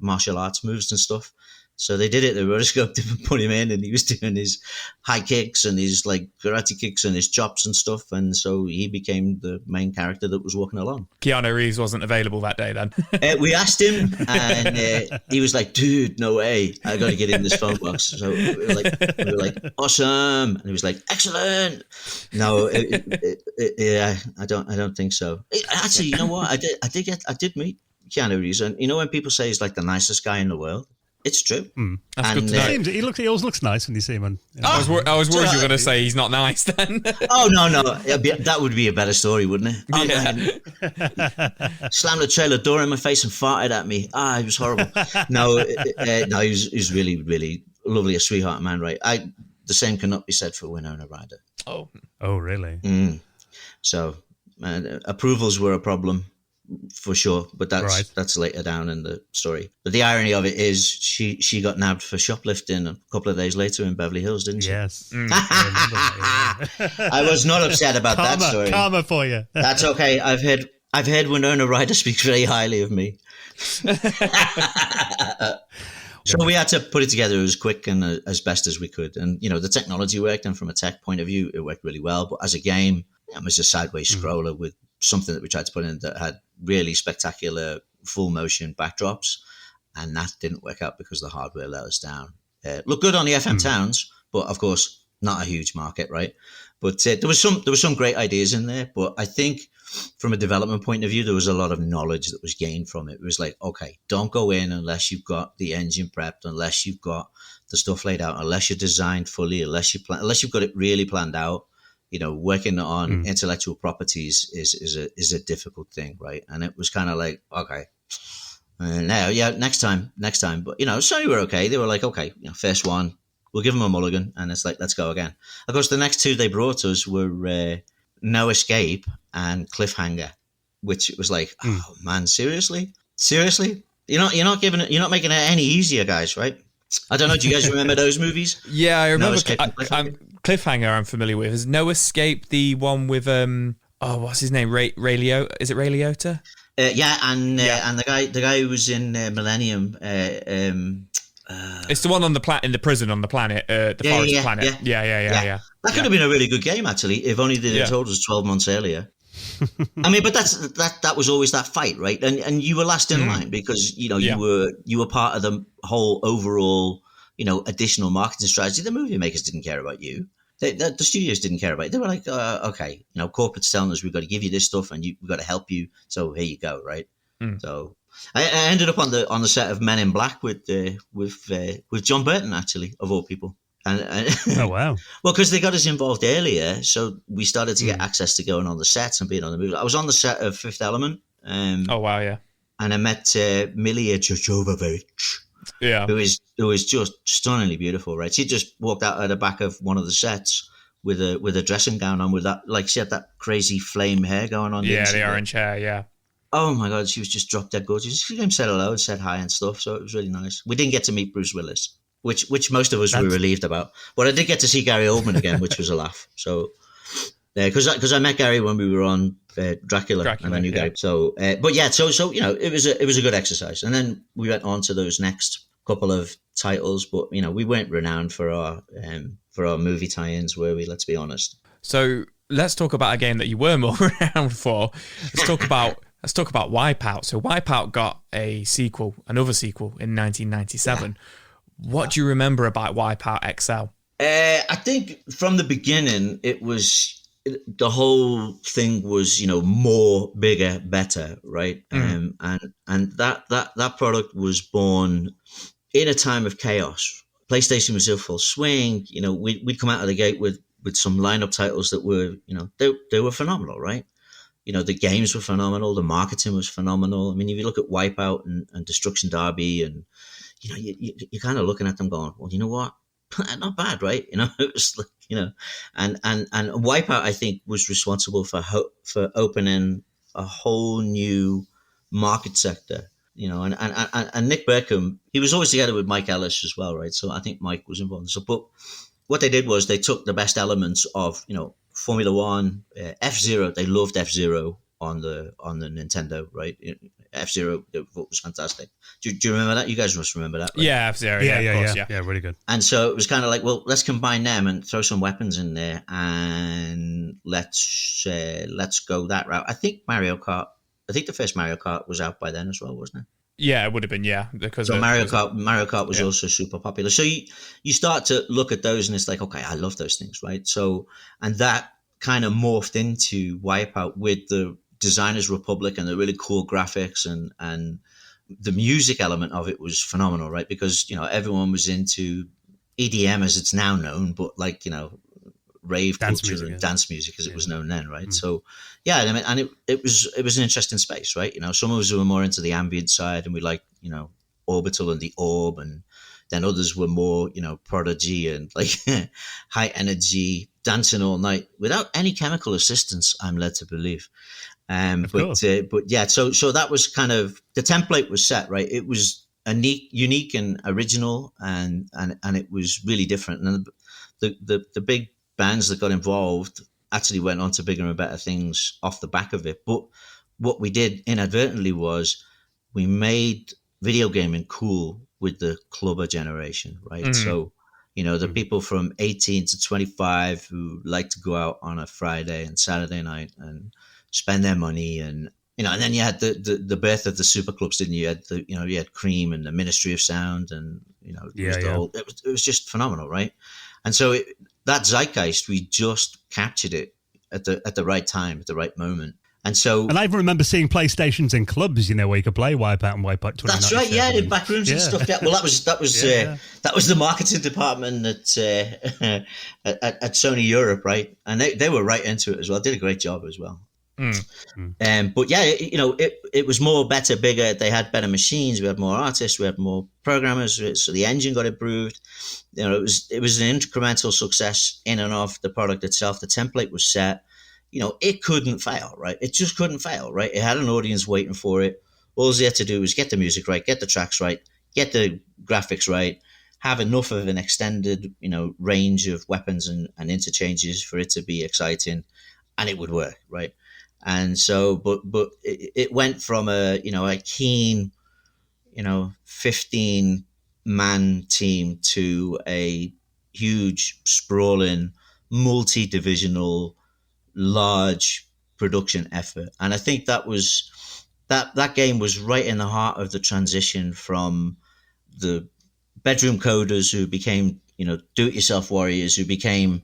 Speaker 4: martial arts moves and stuff, so they did it. They rotoscoped him and put him in, and he was doing his high kicks and his karate kicks and his chops and stuff. And so he became the main character that was walking along.
Speaker 2: Keanu Reeves wasn't available that day then.
Speaker 4: We asked him, and he was like, "Dude, no way! I got to get in this phone box." So we were like, "Awesome!" And he was like, "Excellent." No, yeah, I don't think so. Actually, you know what? I did meet Keanu Reeves, and when people say he's like the nicest guy in the world. It's true.
Speaker 2: That's good to know.
Speaker 1: He always looks nice when you see him on.
Speaker 2: I was worried you were going to say he's not nice then.
Speaker 4: Oh, no. That would be a better story, wouldn't it? Oh,
Speaker 2: yeah.
Speaker 4: Slammed the trailer door in my face and farted at me. It was horrible. No, he was really, really lovely, a sweetheart man, right? The same cannot be said for Winona Ryder.
Speaker 1: Oh, really?
Speaker 4: So, approvals were a problem. For sure, but that's later down in the story. But the irony of it is she got nabbed for shoplifting a couple of days later in Beverly Hills, didn't she?
Speaker 1: Yes.
Speaker 4: I was not upset about that story.
Speaker 1: Karma for you.
Speaker 4: That's okay. I've heard Winona Ryder speak very highly of me. So we had to put it together as quick and as best as we could. And, the technology worked, and from a tech point of view, it worked really well. But as a game, it was a sideways scroller with something that we tried to put in that had really spectacular full motion backdrops, and that didn't work out because the hardware let us down. Looked good on the FM towns, but of course not a huge market, right? But there was some great ideas in there, but I think from a development point of view, there was a lot of knowledge that was gained from it. It was like, okay, don't go in unless you've got the engine prepped, unless you've got the stuff laid out, unless you're designed fully, unless you've got it really planned out. Working on intellectual properties is a difficult thing, right? And it was kind of like, okay, now, next time. But, Sony were okay. They were like, okay, first one, we'll give them a mulligan. And it's like, let's go again. Of course, the next two they brought us were No Escape and Cliffhanger, which was like, oh man, seriously? You're not making it any easier, guys, right? I don't know. Do you guys remember those movies?
Speaker 2: Yeah, I remember. Cliffhanger I'm familiar with. Is No Escape the one with what's his name? Ray Liotta? Is it Ray Liotta?
Speaker 4: And the guy who was in Millennium.
Speaker 2: It's the one on in the prison on the planet, the forest planet. Yeah.
Speaker 4: That could have been a really good game, actually, if only they'd told us 12 months earlier. I mean, but that was always that fight, right? And you were last in line because you were part of the whole overall additional marketing strategy. The movie makers didn't care about you. The studios didn't care about it. They were like, okay, corporate's telling us we've got to give you this stuff and we've got to help you. So here you go, right? So I ended up on the set of Men in Black with John Burton, actually, of all people.
Speaker 1: Oh, wow.
Speaker 4: Well, because they got us involved earlier, so we started to get access to going on the sets and being on the movie. I was on the set of Fifth Element.
Speaker 2: Oh, wow, yeah.
Speaker 4: And I met Milia Jovovich, who is just stunningly beautiful, right? She just walked out at the back of one of the sets with a dressing gown on with that, she had that crazy flame hair going on.
Speaker 2: Yeah, the orange hair, yeah.
Speaker 4: Oh, my God, she was just drop dead gorgeous. She came and said hello and said hi and stuff, so it was really nice. We didn't get to meet Bruce Willis. Which most of us were relieved about. But I did get to see Gary Oldman again, which was a laugh. So, because I met Gary when we were on Dracula, and I knew Gary. So, it was a good exercise. And then we went on to those next couple of titles, but we weren't renowned for our movie tie-ins, were we? Let's be honest.
Speaker 2: So let's talk about a game that you were more renowned for. Let's talk about Wipeout. So Wipeout got another sequel in 1997. Yeah. What do you remember about Wipeout XL?
Speaker 4: I think from the beginning, it was the whole thing was more, bigger, better, right? And that product was born in a time of chaos. PlayStation was in full swing. We'd come out of the gate with some lineup titles that were they were phenomenal, right? The games were phenomenal, the marketing was phenomenal. I mean, if you look at Wipeout and Destruction Derby and you're kind of looking at them going, well, you know what? Not bad, right? It was like, and Wipeout, I think, was responsible for opening a whole new market sector. And Nick Berkham, he was always together with Mike Ellis as well, right? So I think Mike was involved. So, but what they did was they took the best elements of Formula One, F-Zero. They loved F-Zero on the Nintendo, right? F-Zero was fantastic. Do you remember that? You guys must remember that, right?
Speaker 2: Yeah, F-Zero. Yeah,
Speaker 1: really good.
Speaker 4: And so it was kind of like, well, let's combine them and throw some weapons in there, and let's go that route. I think the first Mario Kart was out by then as well, wasn't it?
Speaker 2: Yeah, it would have been, yeah. Because
Speaker 4: so Mario Kart was also super popular. So you start to look at those and it's like, okay, I love those things, right? So, and that kind of morphed into Wipeout with the Designers Republic and the really cool graphics, and the music element of it was phenomenal, right? Because, everyone was into EDM as it's now known, but like, rave culture and dance music as it was known then, right? So yeah, I mean, and it was an interesting space, right? Some of us were more into the ambient side, and we liked Orbital and the Orb, and then others were more Prodigy and like high energy dancing all night without any chemical assistance, I'm led to believe. But yeah, so that was kind of, the template was set, right? It was unique and original, and it was really different. And the big bands that got involved actually went on to bigger and better things off the back of it. But what we did inadvertently was we made video gaming cool with the clubber generation, right? Mm-hmm. So, the people from 18 to 25 who like to go out on a Friday and Saturday night and spend their money, and and then you had the birth of the super clubs, didn't you? You had Cream and the Ministry of Sound, and it was just phenomenal, right? And so that zeitgeist, we just captured it at the right time, at the right moment. And I
Speaker 1: even remember seeing PlayStations in clubs, where you could play Wipeout and Wipeout 2097.
Speaker 4: That's right, yeah, in back rooms and stuff. Yeah. Well, that was the marketing department at Sony Europe, right? And they were right into it as well. Did a great job as well. But yeah, it was more, better, bigger. They had better machines. We had more artists. We had more programmers. So the engine got improved. It was an incremental success in and of the product itself. The template was set. It couldn't fail, right? It just couldn't fail, right? It had an audience waiting for it. All they had to do was get the music right, get the tracks right, get the graphics right, have enough of an extended, range of weapons and interchanges for it to be exciting, and it would work, right? And so, but it went from a keen, 15-man team to a huge, sprawling, multi-divisional, large production effort. And I think that game was right in the heart of the transition from the bedroom coders who became, do-it-yourself warriors, who became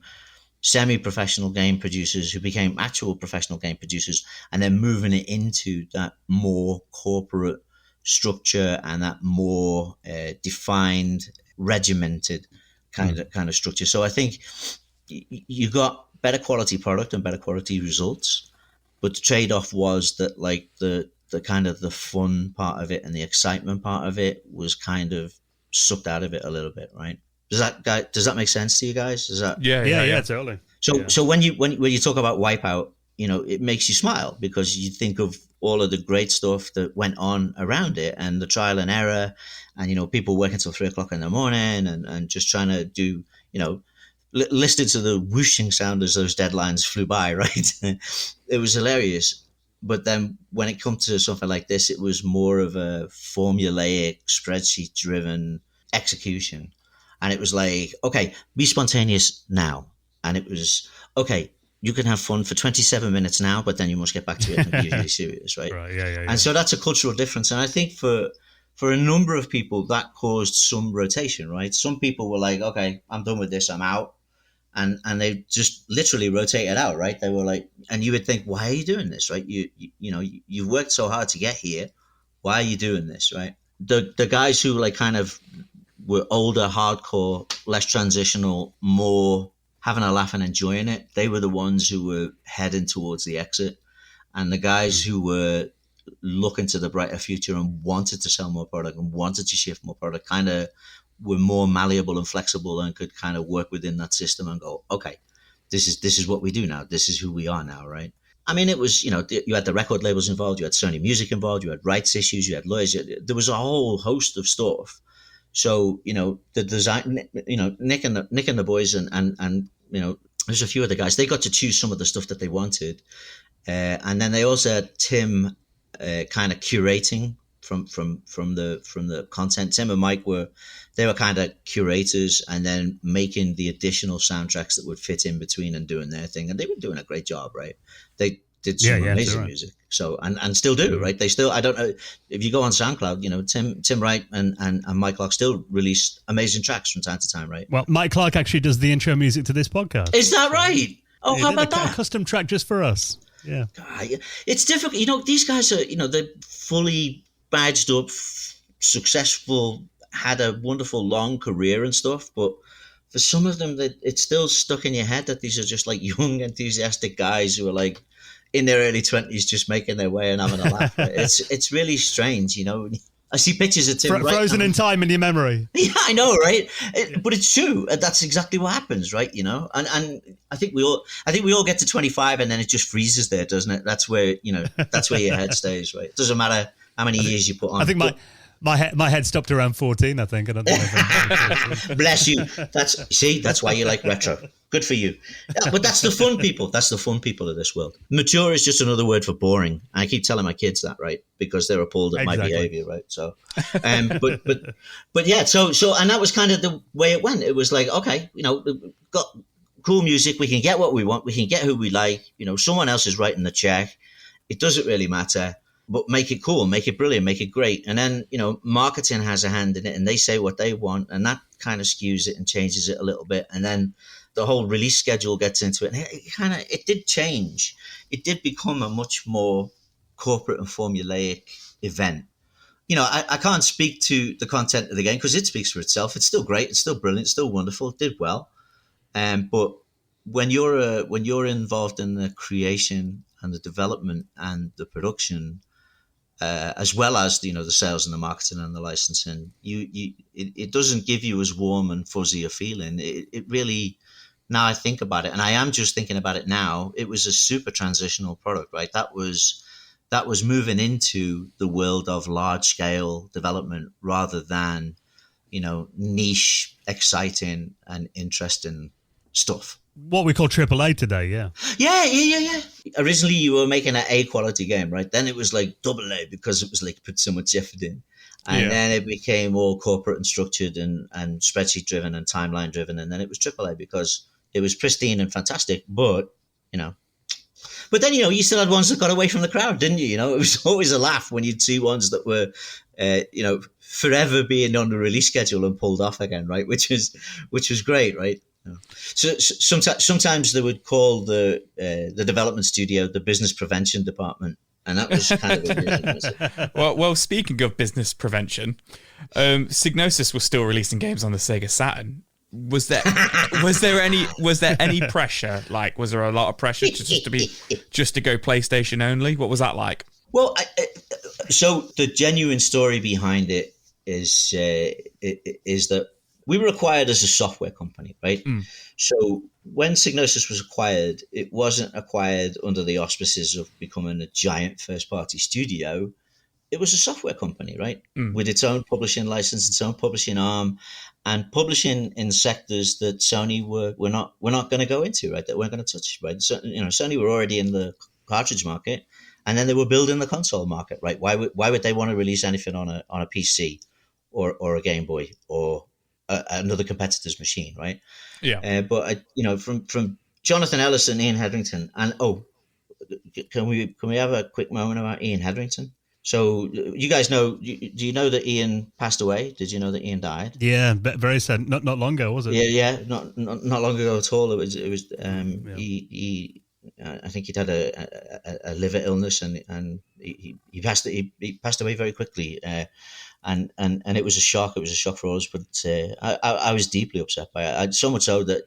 Speaker 4: semi-professional game producers, who became actual professional game producers, and then moving it into that more corporate structure and that more defined, regimented kind of structure. So I think you got better quality product and better quality results, but the trade-off was that, like, the kind of the fun part of it and the excitement part of it was kind of sucked out of it a little bit, right? Does that make sense to you guys? Does that?
Speaker 1: Yeah, totally.
Speaker 4: So when you talk about Wipeout, it makes you smile because you think of all of the great stuff that went on around it and the trial and error, and people working till 3:00 in the morning and just trying to do, listening to the whooshing sound as those deadlines flew by, right? It was hilarious. But then when it comes to something like this, it was more of a formulaic, spreadsheet-driven execution. And it was like, okay, be spontaneous now. And it was, okay, you can have fun for 27 minutes now, but then you must get back to it and be really serious, right?
Speaker 1: Right, yeah.
Speaker 4: And so that's a cultural difference. And I think for a number of people, that caused some rotation, right? Some people were like, okay, I'm done with this, I'm out. And they just literally rotated out, right? They were like, and you would think, why are you doing this, right? You've worked so hard to get here. Why are you doing this, right? The guys who like kind of were older, hardcore, less transitional, more having a laugh and enjoying it, they were the ones who were heading towards the exit. And the guys who were looking to the brighter future and wanted to sell more product and wanted to shift more product kind of were more malleable and flexible and could kind of work within that system and go, okay, this is what we do now. This is who we are now, right? I mean, it was, you had the record labels involved, you had Sony Music involved, you had rights issues, you had lawyers. There was a whole host of stuff. So, the design, Nick and the boys and there's a few other guys, they got to choose some of the stuff that they wanted. And then they also had Tim kind of curating from the content. Tim and Mike were kind of curators and then making the additional soundtracks that would fit in between and doing their thing. And they were doing a great job, right? They did some amazing music. So, and still do, right? They still, I don't know, if you go on SoundCloud, Tim Wright and Mike Clark still release amazing tracks from time to time, right?
Speaker 1: Well, Mike Clark actually does the intro music to this podcast.
Speaker 4: Is that right? Oh, how about that?
Speaker 1: A custom track just for us. Yeah.
Speaker 4: It's difficult. These guys are, they're fully badged up, successful, had a wonderful long career and stuff, but for some of them, it's still stuck in your head that these are just like young, enthusiastic guys who are like in their early 20s just making their way and having a laugh. It's really strange, I see pictures of Tim
Speaker 1: frozen in time in your memory.
Speaker 4: Yeah, I know, right? But it's true. That's exactly what happens, right? And I think we all get to 25 and then it just freezes there, doesn't it? That's where that's where your head stays, right? It doesn't matter how many years you put on.
Speaker 1: I think my head stopped around 14, I think. I don't know.
Speaker 4: Bless you. That's why you like retro. Good for you. Yeah, but that's the fun people. That's the fun people of this world. Mature is just another word for boring. I keep telling my kids that, right? Because they're appalled at my behavior, right? So, but yeah, so, and that was kind of the way it went. It was like, okay, we've got cool music. We can get what we want. We can get who we like. Someone else is writing the check. It doesn't really matter. But make it cool, make it brilliant, make it great. And then, marketing has a hand in it and they say what they want and that kind of skews it and changes it a little bit. And then the whole release schedule gets into it. And it did change. It did become a much more corporate and formulaic event. I can't speak to the content of the game because it speaks for itself. It's still great. It's still brilliant. It's still wonderful. It did well. But when you're involved in the creation and the development and the production, as well as the sales and the marketing and the licensing, it doesn't give you as warm and fuzzy a feeling. It really, now I think about it, and I am just thinking about it now, it was a super transitional product, right? That was moving into the world of large scale development rather than niche, exciting and interesting stuff.
Speaker 1: What we call AAA today, yeah.
Speaker 4: Yeah. Originally, you were making an A quality game, right? Then it was like AA because it was like put so much effort in. And then it became all corporate and structured and spreadsheet driven and timeline driven. And then it was AAA because it was pristine and fantastic. But then, you still had ones that got away from the crowd, didn't you? It was always a laugh when you'd see ones that were, forever being on the release schedule and pulled off again, right? Which was great, right? So sometimes they would call the development studio the business prevention department, and that was kind of amusing.
Speaker 2: Well, speaking of business prevention, Psygnosis was still releasing games on the Sega Saturn. Was there any pressure? Like, was there a lot of pressure just to go PlayStation only? What was that like?
Speaker 4: Well, so the genuine story behind it is that we were acquired as a software company, right? So when Psygnosis was acquired, it wasn't acquired under the auspices of becoming a giant first-party studio. It was a software company, right? With its own publishing license, its own publishing arm, and publishing in sectors that Sony we're not going to go into, right? That we're going to touch, right? So, Sony were already in the cartridge market, and then they were building the console market, right? Why would they want to release anything on a PC or a Game Boy or another competitor's machine, right?
Speaker 2: Yeah.
Speaker 4: But from Jonathan Ellis and Ian Hetherington, and can we have a quick moment about Ian Hetherington? So you guys know? Do you know that Ian passed away? Did you know that Ian died?
Speaker 1: Yeah, very sad. Not long ago, was it?
Speaker 4: Yeah, not long ago at all. It was. He I think he'd had a liver illness, and he passed away very quickly. And it was a shock. It was a shock for us, but I was deeply upset by it. So much so that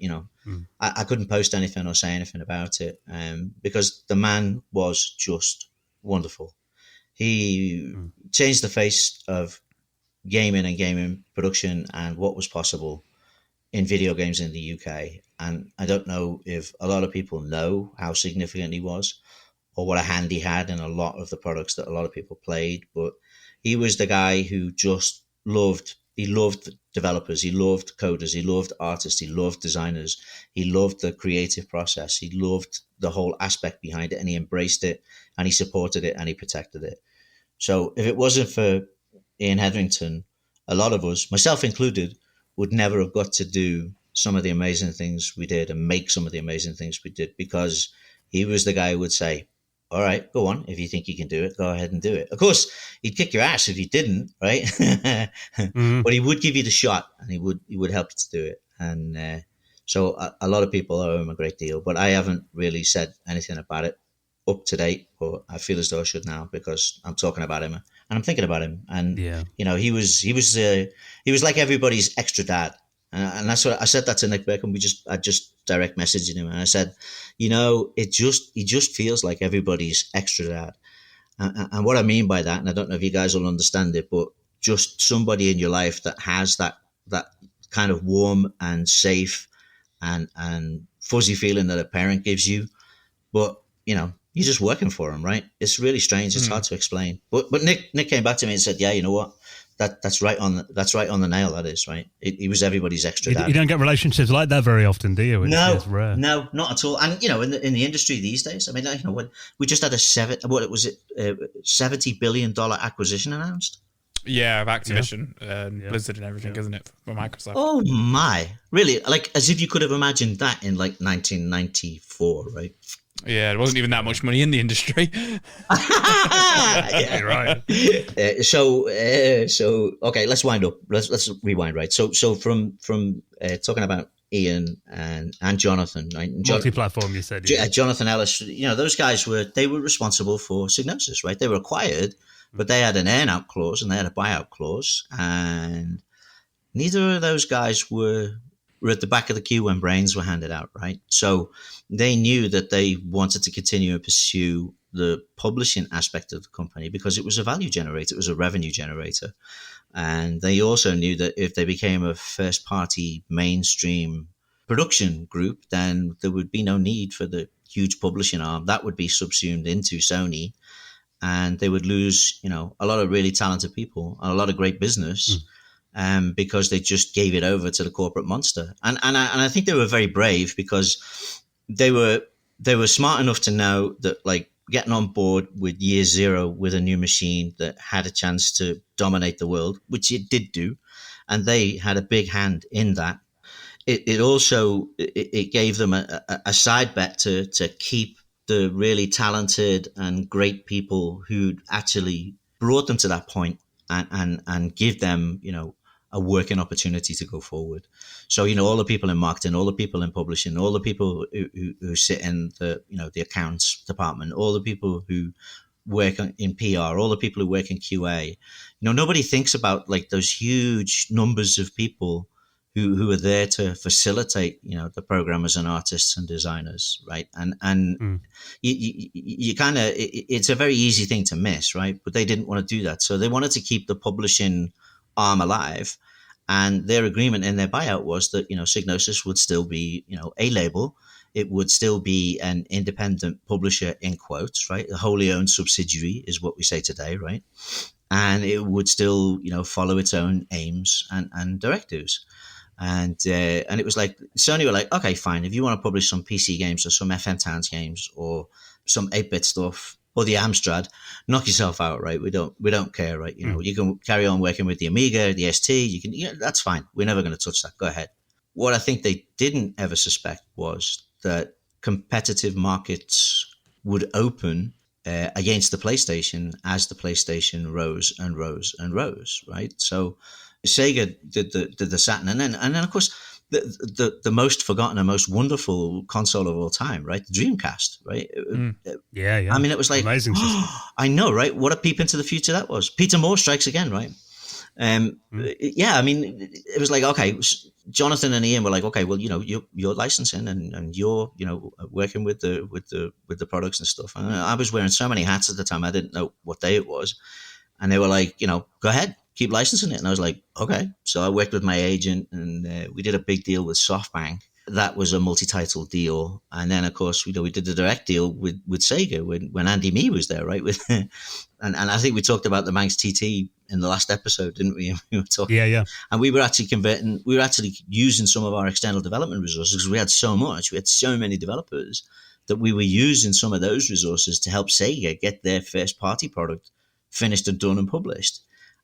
Speaker 4: I couldn't post anything or say anything about it, because the man was just wonderful. He changed the face of gaming and gaming production and what was possible in video games in the UK. And I don't know if a lot of people know how significant he was or what a hand he had in a lot of the products that a lot of people played. But he was the guy who just he loved developers, he loved coders, he loved artists, he loved designers, he loved the creative process, he loved the whole aspect behind it, and he embraced it, and he supported it, and he protected it. So if it wasn't for Ian Hetherington, a lot of us, myself included, would never have got to do some of the amazing things we did and make some of the amazing things we did, because he was the guy who would say, all right, go on. If you think you can do it, go ahead and do it. Of course, he'd kick your ass if you didn't, right? But he would give you the shot, and he would help you to do it. And so a lot of people owe him a great deal, but I haven't really said anything about it up to date, but I feel as though I should now, because I'm talking about him and I'm thinking about him. And he was like everybody's extra dad. And that's what I said that to Nick Beckham. I just direct messaged him, and I said, he just feels like everybody's extra dad. And what I mean by that, and I don't know if you guys will understand it, but just somebody in your life that has that kind of warm and safe and fuzzy feeling that a parent gives you, but you're just working for them, right? It's really strange. It's hard to explain. But Nick came back to me and said, yeah, you know what? That's right on the nail. That is right. He was everybody's extra dad.
Speaker 1: You don't get relationships like that very often, do you?
Speaker 4: It's
Speaker 1: rare.
Speaker 4: No, not at all. And in the industry these days, I mean, we just had a $70 billion acquisition announced.
Speaker 2: Yeah, of Activision and Blizzard and everything, isn't it, for Microsoft?
Speaker 4: Oh my, really? Like as if you could have imagined that in like 1994, right?
Speaker 2: Yeah, there wasn't even that much money in the industry.
Speaker 4: Yeah, right. So okay, let's wind up. Let's rewind, right? So from talking about Ian and Jonathan, right?
Speaker 1: Multi-platform, you said.
Speaker 4: Jonathan Ellis. Those guys were responsible for Psygnosis, right? They were acquired, but they had an earn-out clause and they had a buyout clause, and neither of those guys were at the back of the queue when brains were handed out, right? So they knew that they wanted to continue and pursue the publishing aspect of the company because it was a value generator, it was a revenue generator. And they also knew that if they became a first-party mainstream production group, then there would be no need for the huge publishing arm. That would be subsumed into Sony, and they would lose, a lot of really talented people and a lot of great business. Because they just gave it over to the corporate monster, and I think they were very brave because they were smart enough to know that, like, getting on board with year zero with a new machine that had a chance to dominate the world, which it did do, and they had a big hand in that. It also gave them a side bet to keep the really talented and great people who actually brought them to that point and give them, a working opportunity to go forward. So, all the people in marketing, all the people in publishing, all the people who sit in the accounts department, all the people who work in PR, all the people who work in QA, nobody thinks about like those huge numbers of people who are there to facilitate, the programmers and artists and designers, right? And you kind of, it's a very easy thing to miss, right? But they didn't want to do that. So they wanted to keep the publishing arm alive, and their agreement in their buyout was that Psygnosis would still be a label, it would still be an independent publisher in quotes, right? A wholly owned subsidiary is what we say today, right? And it would still follow its own aims and directives, and it was like Sony were like, okay, fine, if you want to publish some PC games or some FM Towns games or some 8-bit stuff or the Amstrad, knock yourself out, right? We don't care, right? You can carry on working with the Amiga, the ST. You can, that's fine. We're never going to touch that. Go ahead. What I think they didn't ever suspect was that competitive markets would open against the PlayStation as the PlayStation rose and rose and rose, right? So Sega did the Saturn, and then of course the most forgotten and most wonderful console of all time, right? The Dreamcast, right?
Speaker 1: Yeah.
Speaker 4: I mean, it was like
Speaker 1: amazing.
Speaker 4: I know, right? What a peep into the future that was. Peter Moore strikes again, right? Yeah, I mean, it was like, okay, Jonathan and Ian were like, okay, well, you're licensing and you're working with the products and stuff. And I was wearing so many hats at the time, I didn't know what day it was, and they were like, go ahead. keep licensing it. And I was like, okay. So I worked with my agent, and we did a big deal with SoftBank. That was a multi-title deal. And then, of course, we did the direct deal with Sega when Andy Mee was there, right? With and I think we talked about the Manx TT in the last episode, didn't we? We were talking.
Speaker 1: Yeah.
Speaker 4: And we were actually using some of our external development resources because we had so much. We had so many developers that we were using some of those resources to help Sega get their first party product finished and done and published.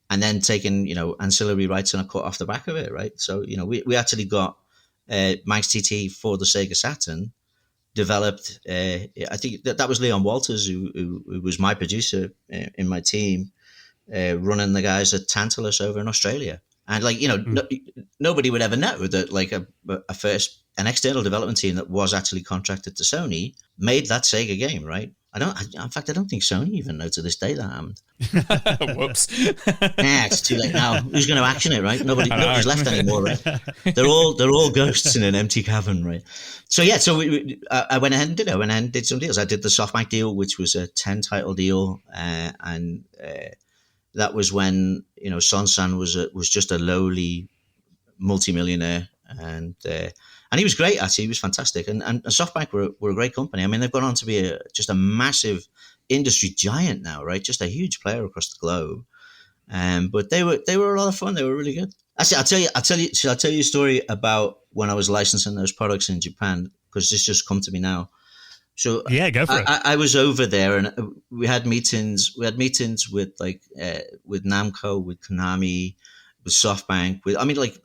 Speaker 4: And then taking, ancillary rights and a cut off the back of it, right? So, we actually got Manx TT for the Sega Saturn, developed. I think that was Leon Walters, who was my producer in my team, running the guys at Tantalus over in Australia. And nobody would ever know that an external development team that was actually contracted to Sony made that Sega game, right? I don't think Sony even know to this day that happened.
Speaker 2: Whoops.
Speaker 4: Yeah, it's too late now. Who's going to action it, right? Nobody's left anymore, right? They're all ghosts in an empty cavern, right? So yeah, I went ahead and did some deals. I did the SoftBank deal, which was a 10-title deal, and that was when Son-san was just a lowly multimillionaire, and he was great. Actually, he was fantastic, and SoftBank were a great company. I mean, they've gone on to be just a massive industry giant now, right? Just a huge player across the globe. But they were a lot of fun. They were really good. Actually, I'll tell you a story about when I was licensing those products in Japan, because this just come to me now. So
Speaker 1: yeah, go for it.
Speaker 4: I was over there, and we had meetings. We had meetings with with Namco, with Konami, with SoftBank,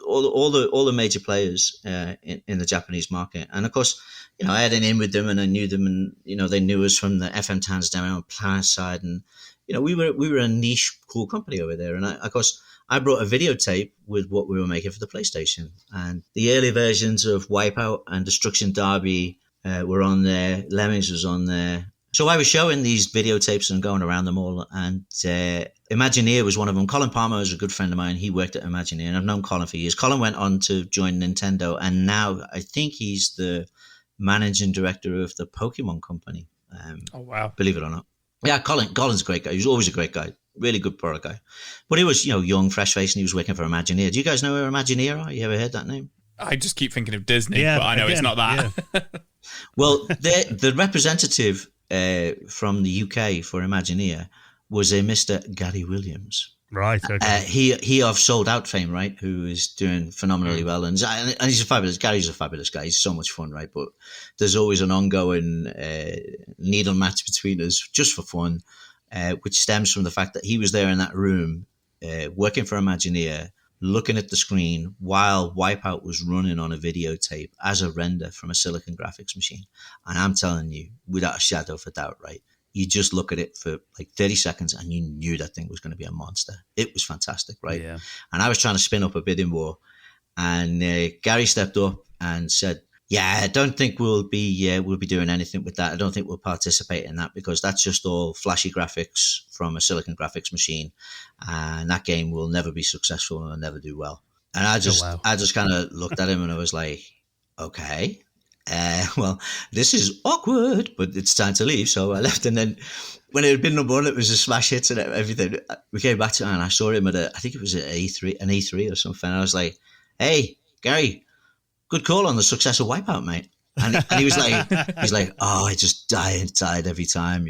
Speaker 4: all the major players in the Japanese market. And of course, I had an in with them, and I knew them, and they knew us from the FM Towns demo and Planet side, and we were a niche cool company over there. And of course, I brought a videotape with what we were making for the PlayStation, and the early versions of Wipeout and Destruction Derby were on there. Lemmings was on there. So I was showing these videotapes and going around them all, and Imagineer was one of them. Colin Palmer is a good friend of mine. He worked at Imagineer, and I've known Colin for years. Colin went on to join Nintendo, and now I think he's the managing director of the Pokemon company.
Speaker 2: Oh, wow.
Speaker 4: Believe it or not. Yeah, Colin's a great guy. He was always a great guy. Really good product guy. But he was, young, fresh-faced, and he was working for Imagineer. Do you guys know who Imagineer are? You ever heard that name?
Speaker 2: I just keep thinking of Disney, but I know it's not that.
Speaker 1: Yeah.
Speaker 4: Well, the representative from the UK for Imagineer was a Mr. Gary Williams.
Speaker 1: Right. Okay.
Speaker 4: He of Sold Out fame, right? Who is doing phenomenally well, and he's Gary's a fabulous guy. He's so much fun, right? But there's always an ongoing needle match between us, just for fun, which stems from the fact that he was there in that room, working for Imagineer, looking at the screen while Wipeout was running on a videotape as a render from a Silicon graphics machine. And I'm telling you, without a shadow of a doubt, right? You just look at it for like 30 seconds and you knew that thing was going to be a monster. It was fantastic, right?
Speaker 1: Yeah.
Speaker 4: And I was trying to spin up a bidding war, and Gary stepped up and said, "Yeah, I don't think we'll be doing anything with that. I don't think we'll participate in that, because that's just all flashy graphics from a Silicon graphics machine, and that game will never be successful and will never do well." And I just kind of looked at him and I was like, "Okay, well, this is awkward, but it's time to leave." So I left, and then when it had been number one, it was a smash hits and everything. We came back to it, and I saw him I think it was an E3 or something. And I was like, "Hey, Gary, good call on the success of Wipeout, mate." And he was like, "Oh, I just die inside every time,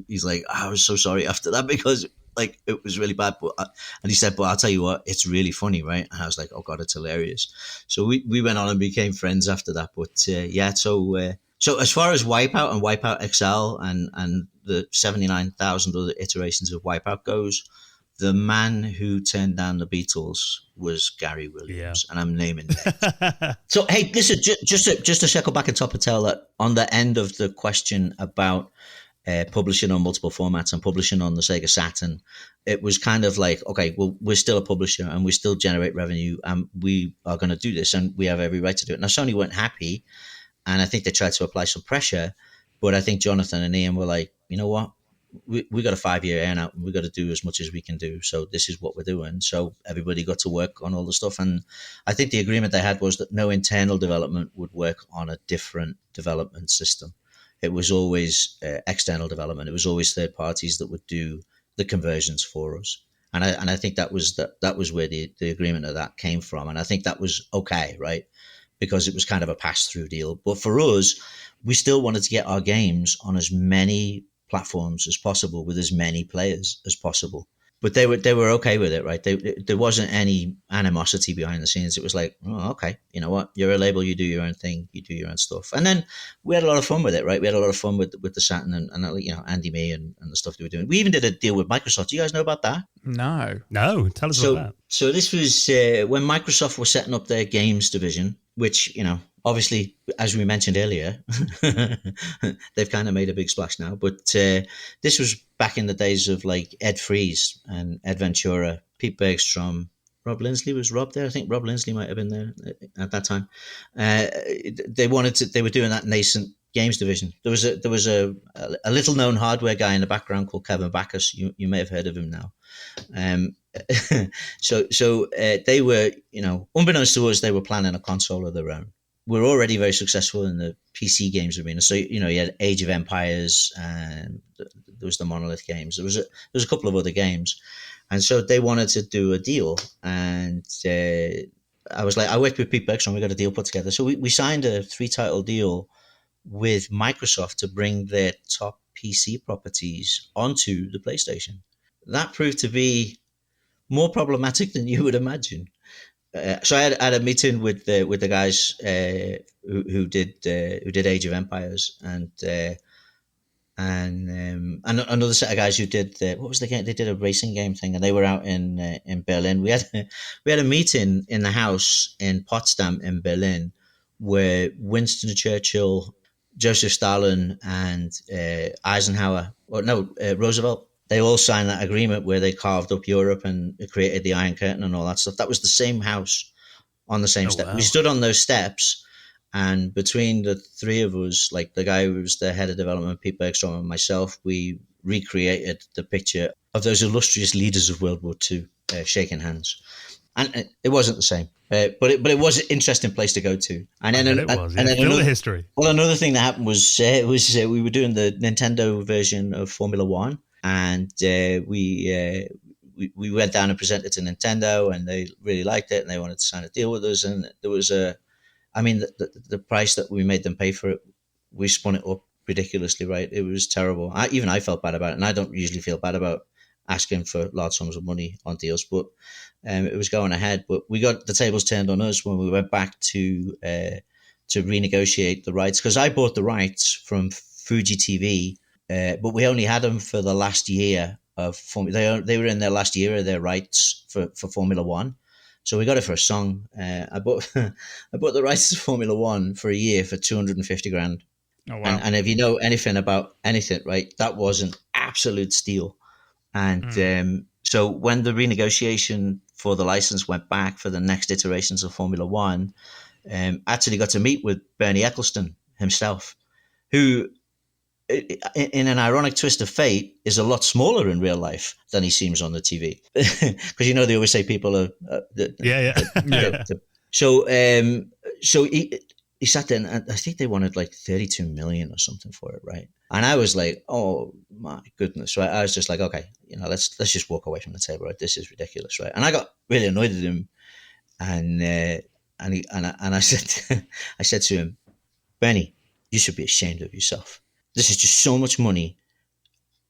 Speaker 4: he's like, "I was so sorry after that, because like it was really bad." But and he said, "But I'll tell you what, it's really funny, right?" And I was like, "Oh God, it's hilarious." So we went on and became friends after that. But so as far as Wipeout and Wipeout XL and the 79,000 other iterations of Wipeout goes, the man who turned down the Beatles was Gary Williams, and I'm naming names. So, hey, listen, just to circle back and top of tail that on the end of the question about publishing on multiple formats and publishing on the Sega Saturn, it was kind of like, okay, well, we're still a publisher and we still generate revenue, and we are going to do this, and we have every right to do it. Now, Sony weren't happy, and I think they tried to apply some pressure, but I think Jonathan and Ian were like, you know what? We got a 5-year earn out, and we got to do as much as we can do. So this is what we're doing. So everybody got to work on all the stuff. And I think the agreement they had was that no internal development would work on a different development system. It was always external development. It was always third parties that would do the conversions for us. And I think that was where the agreement of that came from. And I think that was okay, right? Because it was kind of a pass-through deal. But for us, we still wanted to get our games on as many platforms as possible with as many players as possible. But they were okay with it, right? There wasn't any animosity behind the scenes. It was like, oh, okay, you know what? You're a label, you do your own thing, you do your own stuff. And then we had a lot of fun with it, right? We had a lot of fun with the Saturn and you know, Andy Me and the stuff that we were doing. We even did a deal with Microsoft. Do you guys know about that?
Speaker 2: No.
Speaker 1: Tell us about that.
Speaker 4: So this was when Microsoft was setting up their games division, which, you know, obviously, as we mentioned earlier, they've kind of made a big splash now. But this was back in the days of like Ed Freeze and Ed Ventura, Pete Bergstrom, Rob Lindsley. Was Rob there? I think Rob Lindsley might have been there at that time. They were doing that nascent games division. There was a little known hardware guy in the background called Kevin Backus. You may have heard of him now. So they were, you know, unbeknownst to us, they were planning a console of their own. We're already very successful in the PC games arena. So, you know, you had Age of Empires and there was the Monolith games. There was a couple of other games. And so they wanted to do a deal. And I was like, I worked with Pete Bergstrom. We got a deal put together. So we signed a 3-title deal with Microsoft to bring their top PC properties onto the PlayStation. That proved to be more problematic than you would imagine. So I had a meeting with the guys who did Age of Empires and another set of guys who did what was the game? They did a racing game thing, and they were out in Berlin. We had a meeting in the house in Potsdam in Berlin where Winston Churchill, Joseph Stalin, and Roosevelt. They all signed that agreement where they carved up Europe and created the Iron Curtain and all that stuff. That was the same house on the same step. Wow. We stood on those steps, and between the three of us, like the guy who was the head of development, Pete Bergstrom, and myself, we recreated the picture of those illustrious leaders of World War II shaking hands. And it wasn't the same, but it was an interesting place to go to. And then
Speaker 1: another history.
Speaker 4: Well, another thing that happened was we were doing the Nintendo version of Formula One. And we went down and presented to Nintendo, and they really liked it, and they wanted to sign a deal with us. And there was the price that we made them pay for it, we spun it up ridiculously, right? It was terrible. I felt bad about it, and I don't usually feel bad about asking for large sums of money on deals, but it was going ahead. But we got the tables turned on us when we went back to renegotiate the rights, because I bought the rights from Fuji TV. But we only had them for the last year of Formula. They were in their last year of their rights for Formula One, so we got it for a song. I bought the rights to Formula One for a year for $250,000.
Speaker 2: Oh wow!
Speaker 4: And if you know anything about anything, right, that was an absolute steal. And so when the renegotiation for the license went back for the next iterations of Formula One, I actually got to meet with Bernie Eccleston himself, who, in an ironic twist of fate, is a lot smaller in real life than he seems on the TV. Because, you know, they always say people are... So he sat there, and I think they wanted like 32 million or something for it, right? And I was like, oh my goodness, right? I was just like, okay, you know, let's just walk away from the table, right? This is ridiculous, right? And I got really annoyed at him, and I said to him, Bernie, you should be ashamed of yourself. This is just so much money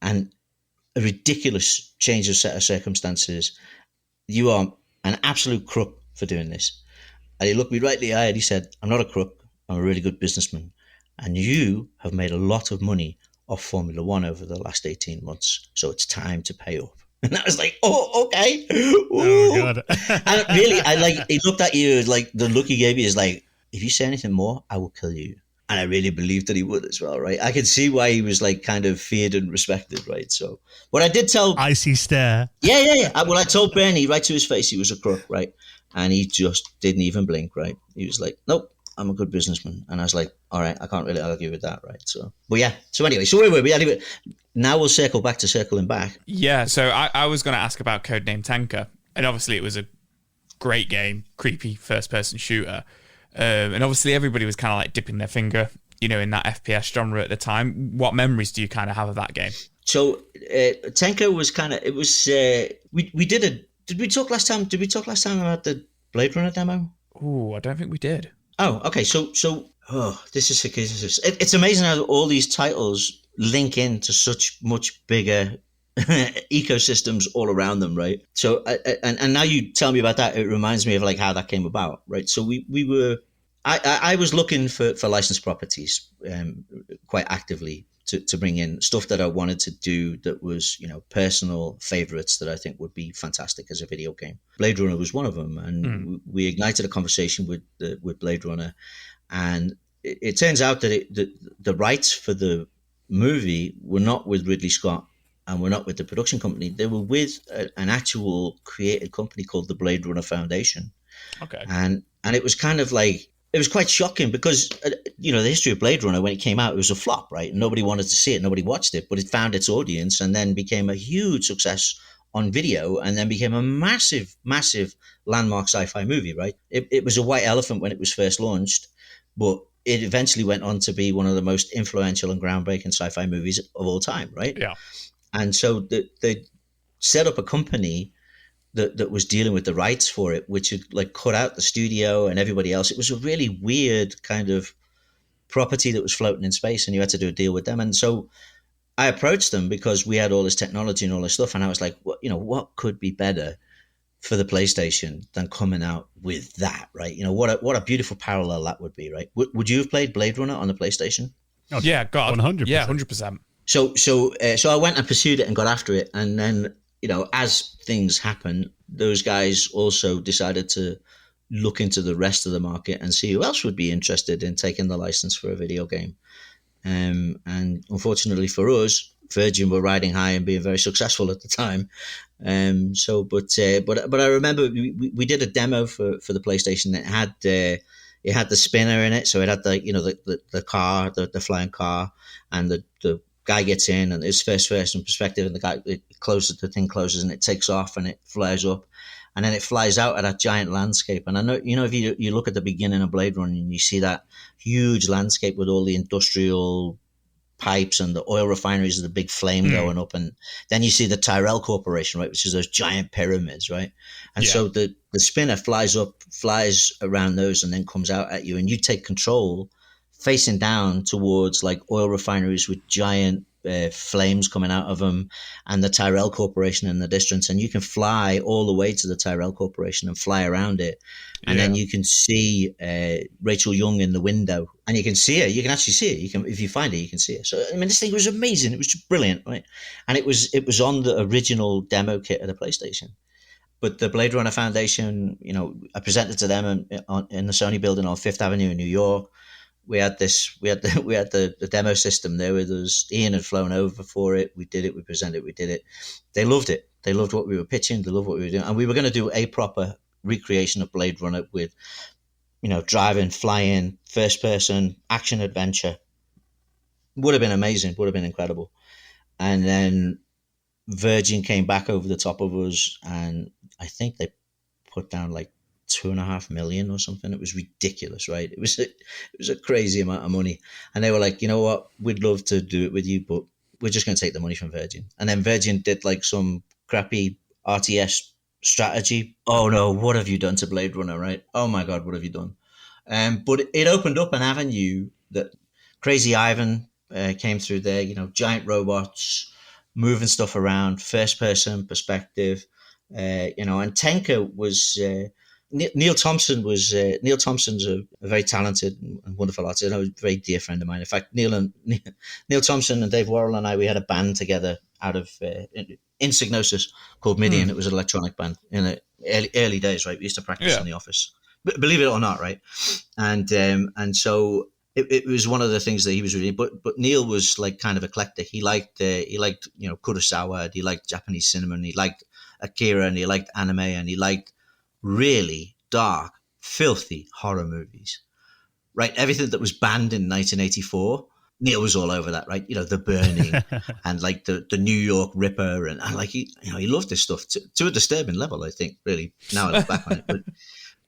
Speaker 4: and a ridiculous change of set of circumstances. You are an absolute crook for doing this. And he looked me right in the eye and he said, I'm not a crook. I'm a really good businessman. And you have made a lot of money off Formula One over the last 18 months. So it's time to pay up. And I was like, oh, okay. Ooh.
Speaker 1: Oh, God.
Speaker 4: And really, he looked at you, like the look he gave you is like, if you say anything more, I will kill you. And I really believed that he would as well, right? I could see why he was like kind of feared and respected, right? So, what I did tell...
Speaker 1: Icy stare.
Speaker 4: Yeah. Well, I told Bernie right to his face he was a crook, right? And he just didn't even blink, right? He was like, nope, I'm a good businessman. And I was like, all right, I can't really argue with that, right? So, but yeah. So anyway, where were we? Now we'll circle back to circling back.
Speaker 2: Yeah, so I was going to ask about Codename Tanker. And obviously it was a great game, creepy first-person shooter. And obviously everybody was kind of like dipping their finger, you know, in that FPS genre at the time. What memories do you kind of have of that game?
Speaker 4: So Tenko was kind of, it was, we did a, did we talk last time? Did we talk last time about the Blade Runner demo?
Speaker 2: Oh, I don't think we did.
Speaker 4: Oh, okay. So, this is Psygnosis. It's amazing how all these titles link into such much bigger ecosystems all around them, right? So, and now you tell me about that, it reminds me of like how that came about, right? So we were, I was looking for licensed properties quite actively to bring in stuff that I wanted to do that was, personal favorites that I think would be fantastic as a video game. Blade Runner was one of them, and we ignited a conversation with Blade Runner, and it turns out that the rights for the movie were not with Ridley Scott and were not with the production company. They were with an actual creative company called the Blade Runner Foundation.
Speaker 2: Okay.
Speaker 4: And it was kind of like, it was quite shocking because, the history of Blade Runner, when it came out, it was a flop, right? Nobody wanted to see it. Nobody watched it, but it found its audience and then became a huge success on video and then became a massive, massive landmark sci-fi movie, right? It was a white elephant when it was first launched, but it eventually went on to be one of the most influential and groundbreaking sci-fi movies of all time, right?
Speaker 2: Yeah.
Speaker 4: And so they set up a company that was dealing with the rights for it, which had like cut out the studio and everybody else. It was a really weird kind of property that was floating in space, and you had to do a deal with them. And so I approached them because we had all this technology and all this stuff, and I was like, what could be better for the PlayStation than coming out with that, right? What a beautiful parallel that would be, right? Would you have played Blade Runner on the PlayStation?
Speaker 2: Oh, yeah, God,
Speaker 1: 100%.
Speaker 2: Yeah, 100%.
Speaker 4: So I went and pursued it and got after it, and then as things happen, those guys also decided to look into the rest of the market and see who else would be interested in taking the license for a video game. And unfortunately for us, Virgin were riding high and being very successful at the time. But I remember we did a demo for the PlayStation. It had the spinner in it, so it had the car, the flying car, and the guy gets in and it's first person perspective, and the thing closes and it takes off and it flies up, and then it flies out at that giant landscape. And I know, if you look at the beginning of Blade Runner and you see that huge landscape with all the industrial pipes and the oil refineries with the big flame going up, and then you see the Tyrell Corporation, right, which is those giant pyramids, right? And so the spinner flies around those and then comes out at you, and you take control facing down towards like oil refineries with giant flames coming out of them, and the Tyrell Corporation in the distance, and you can fly all the way to the Tyrell Corporation and fly around it, and then you can see Rachel Young in the window, and you can see her. You can actually see it. You can, if you find it, you can see it. So I mean, this thing was amazing. It was just brilliant, right? And it was on the original demo kit of the PlayStation. But the Blade Runner Foundation, I presented to them in the Sony building on Fifth Avenue in New York. We had the demo system there with us. Ian had flown over for it. We did it. We presented. We did it. They loved it. They loved what we were pitching. They loved what we were doing. And we were going to do a proper recreation of Blade Runner with, driving, flying, first person, action adventure. Would have been amazing. Would have been incredible. And then Virgin came back over the top of us, and I think they put down like $2.5 million or something. It was ridiculous, right? It was a crazy amount of money, and they were like, you know what, we'd love to do it with you, but we're just going to take the money from Virgin. And then Virgin did like some crappy RTS strategy. Oh no, what have you done to Blade Runner, right? Oh my God, what have you done? But it opened up an avenue that Crazy Ivan came through there, giant robots moving stuff around, first person perspective, and Tenka was Neil Thompson's a very talented and wonderful artist. I know, a very dear friend of mine. In fact, Neil Thompson and Dave Worrell and I, we had a band together out of in Psygnosis called MIDI, and it was an electronic band in the early days, right? We used to practice in the office, believe it or not, right? And so it was one of the things that he was really. But Neil was like kind of eclectic. He liked Kurosawa, and he liked Japanese cinema, and he liked Akira, and he liked anime, and he liked really dark, filthy horror movies, right? Everything that was banned in 1984, Neil was all over that, right? The Burning and like the New York Ripper, and like he loved this stuff to a disturbing level, I think, really, now I look back on it. But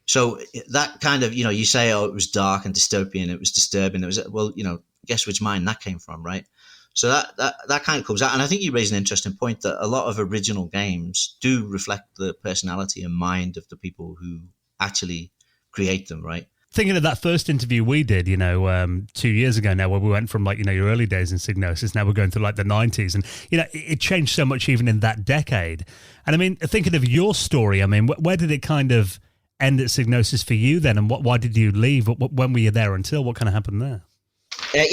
Speaker 4: so that kind of, you say, oh, it was dark and dystopian, it was disturbing. It was, well, guess which mind that came from, right? So that kind of comes out. And I think you raise an interesting point that a lot of original games do reflect the personality and mind of the people who actually create them, right?
Speaker 1: Thinking of that first interview we did, 2 years ago now, where we went from your early days in Psygnosis, now we're going through the 90s, and it changed so much even in that decade. And I mean, thinking of your story, I mean, where did it kind of end at Psygnosis for you then, and why did you leave? When were you there until? What kind of happened there?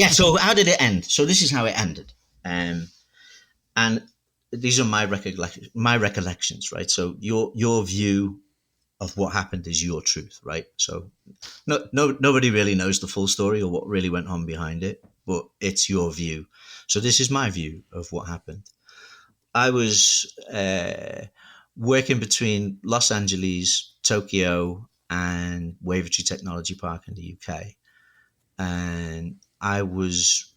Speaker 4: So how did it end? So this is how it ended, and these are my recollections, right? So your view of what happened is your truth, right? So nobody really knows the full story or what really went on behind it, but it's your view. So this is my view of what happened. I was working between Los Angeles, Tokyo, and Wavertree Technology Park in the UK, and I was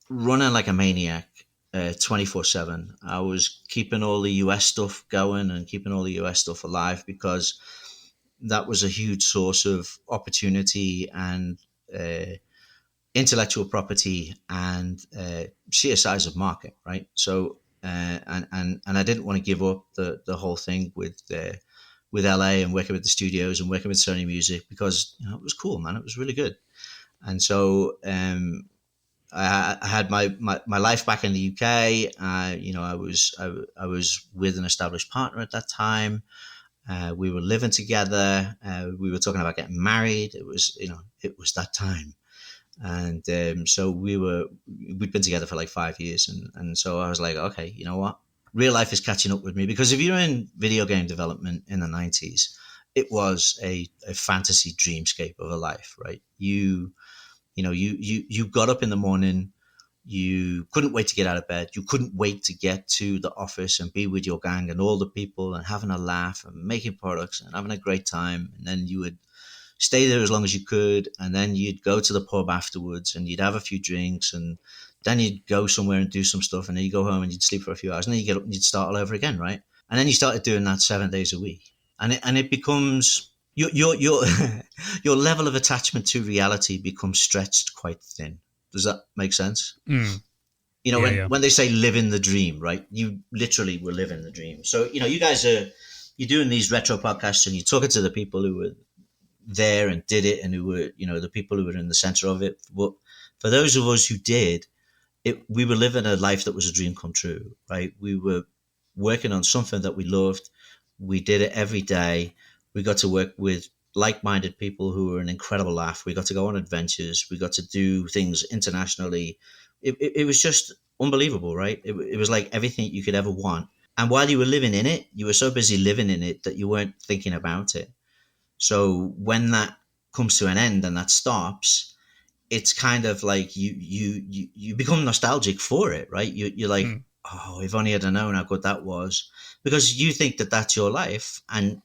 Speaker 4: running like a maniac 24/7. I was keeping all the US stuff going and keeping all the US stuff alive because that was a huge source of opportunity and intellectual property and sheer size of market, right? So and I didn't want to give up the whole thing with LA and working with the studios and working with Sony Music because it was cool, man. It was really good. And so I had my life back in the UK. I was with an established partner at that time. We were living together. We were talking about getting married. It was that time. And so we'd been together for like 5 years. And so I was like, okay, you know what? Real life is catching up with me, because if you're in video game development in the 90s, it was a fantasy dreamscape of a life, right? You got up in the morning, you couldn't wait to get out of bed. You couldn't wait to get to the office and be with your gang and all the people and having a laugh and making products and having a great time. And then you would stay there as long as you could. And then you'd go to the pub afterwards and you'd have a few drinks, and then you'd go somewhere and do some stuff. And then you go home and you'd sleep for a few hours, and then you get up and you'd start all over again, right? And then you started doing that 7 days a week. And it becomes your your level of attachment to reality becomes stretched quite thin. Does that make sense?
Speaker 1: Mm.
Speaker 4: When they say living the dream, right? You literally were living the dream. So, you guys you're doing these retro podcasts and you're talking to the people who were there and did it and who were, the people who were in the center of it. But for those of us who did it, we were living a life that was a dream come true, right? We were working on something that we loved. We did it every day. We got to work with like-minded people who were an incredible laugh. We got to go on adventures. We got to do things internationally. It was just unbelievable, right? It was like everything you could ever want. And while you were living in it, you were so busy living in it that you weren't thinking about it. So when that comes to an end and that stops, it's kind of like you become nostalgic for it, right? You're like, oh, if only I'd have known how good that was. Because you think that that's your life, and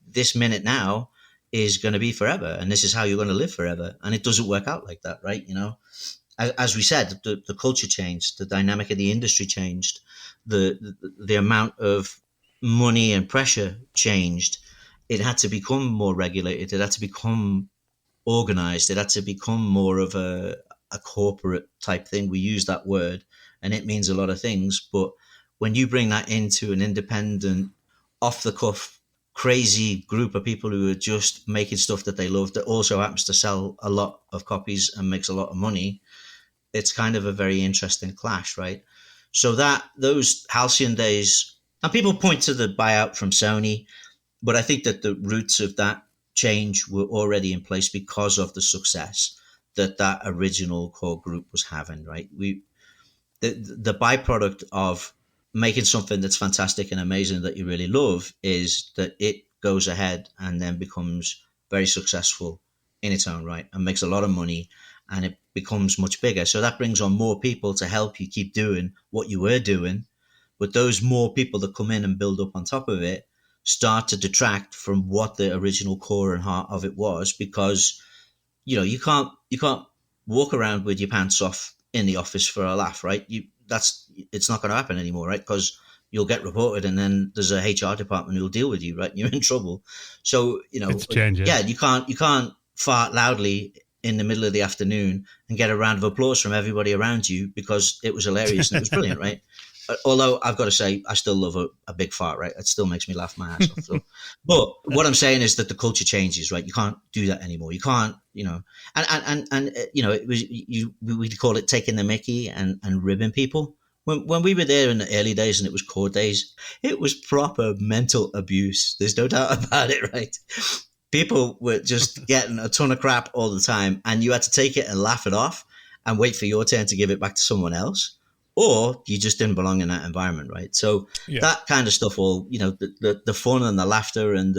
Speaker 4: this minute now is going to be forever, and this is how you're going to live forever. And it doesn't work out like that, right? As we said, the culture changed, the dynamic of the industry changed, the amount of money and pressure changed. It had to become more regulated. It had to become organized. It had to become more of a corporate type thing. We use that word, and it means a lot of things. But when you bring that into an independent, off the cuff, crazy group of people who are just making stuff that they love, that also happens to sell a lot of copies and makes a lot of money, it's kind of a very interesting clash, right? So those halcyon days, and people point to the buyout from Sony, but I think that the roots of that change were already in place because of the success that original core group was having, right? The byproduct of making something that's fantastic and amazing that you really love is that it goes ahead and then becomes very successful in its own right and makes a lot of money, and it becomes much bigger. So that brings on more people to help you keep doing what you were doing. But those more people that come in and build up on top of it start to detract from what the original core and heart of it was, because you can't walk around with your pants off in the office for a laugh, right? It's not going to happen anymore, right? Because you'll get reported, and then there's a HR department who'll deal with you, right? You're in trouble. So
Speaker 1: it's changing.
Speaker 4: Yeah, you can't fart loudly in the middle of the afternoon and get a round of applause from everybody around you because it was hilarious and it was brilliant, right? Although I've got to say, I still love a big fart, right? It still makes me laugh my ass off. So. But what I'm saying is that the culture changes, right? You can't do that anymore. You can't, and it was we'd call it taking the mickey and ribbing people. When we were there in the early days and it was core days, it was proper mental abuse. There's no doubt about it, right? People were just getting a ton of crap all the time, and you had to take it and laugh it off and wait for your turn to give it back to someone else. Or you just didn't belong in that environment, right? So that kind of stuff, all, the fun and the laughter and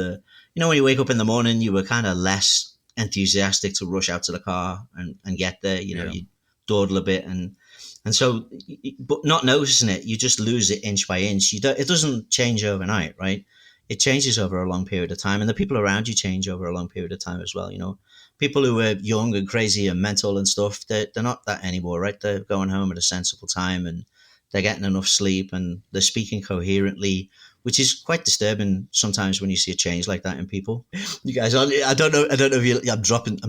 Speaker 4: when you wake up in the morning, you were kind of less enthusiastic to rush out to the car and get there. You dawdle a bit and so, but not noticing it, you just lose it inch by inch. It doesn't change overnight, right? It changes over a long period of time, and the people around you change over a long period of time as well. People who are young and crazy and mental and stuff, they're not that anymore, right? They're going home at a sensible time and they're getting enough sleep and they're speaking coherently, which is quite disturbing sometimes when you see a change like that in people. You guys, I don't know if I'm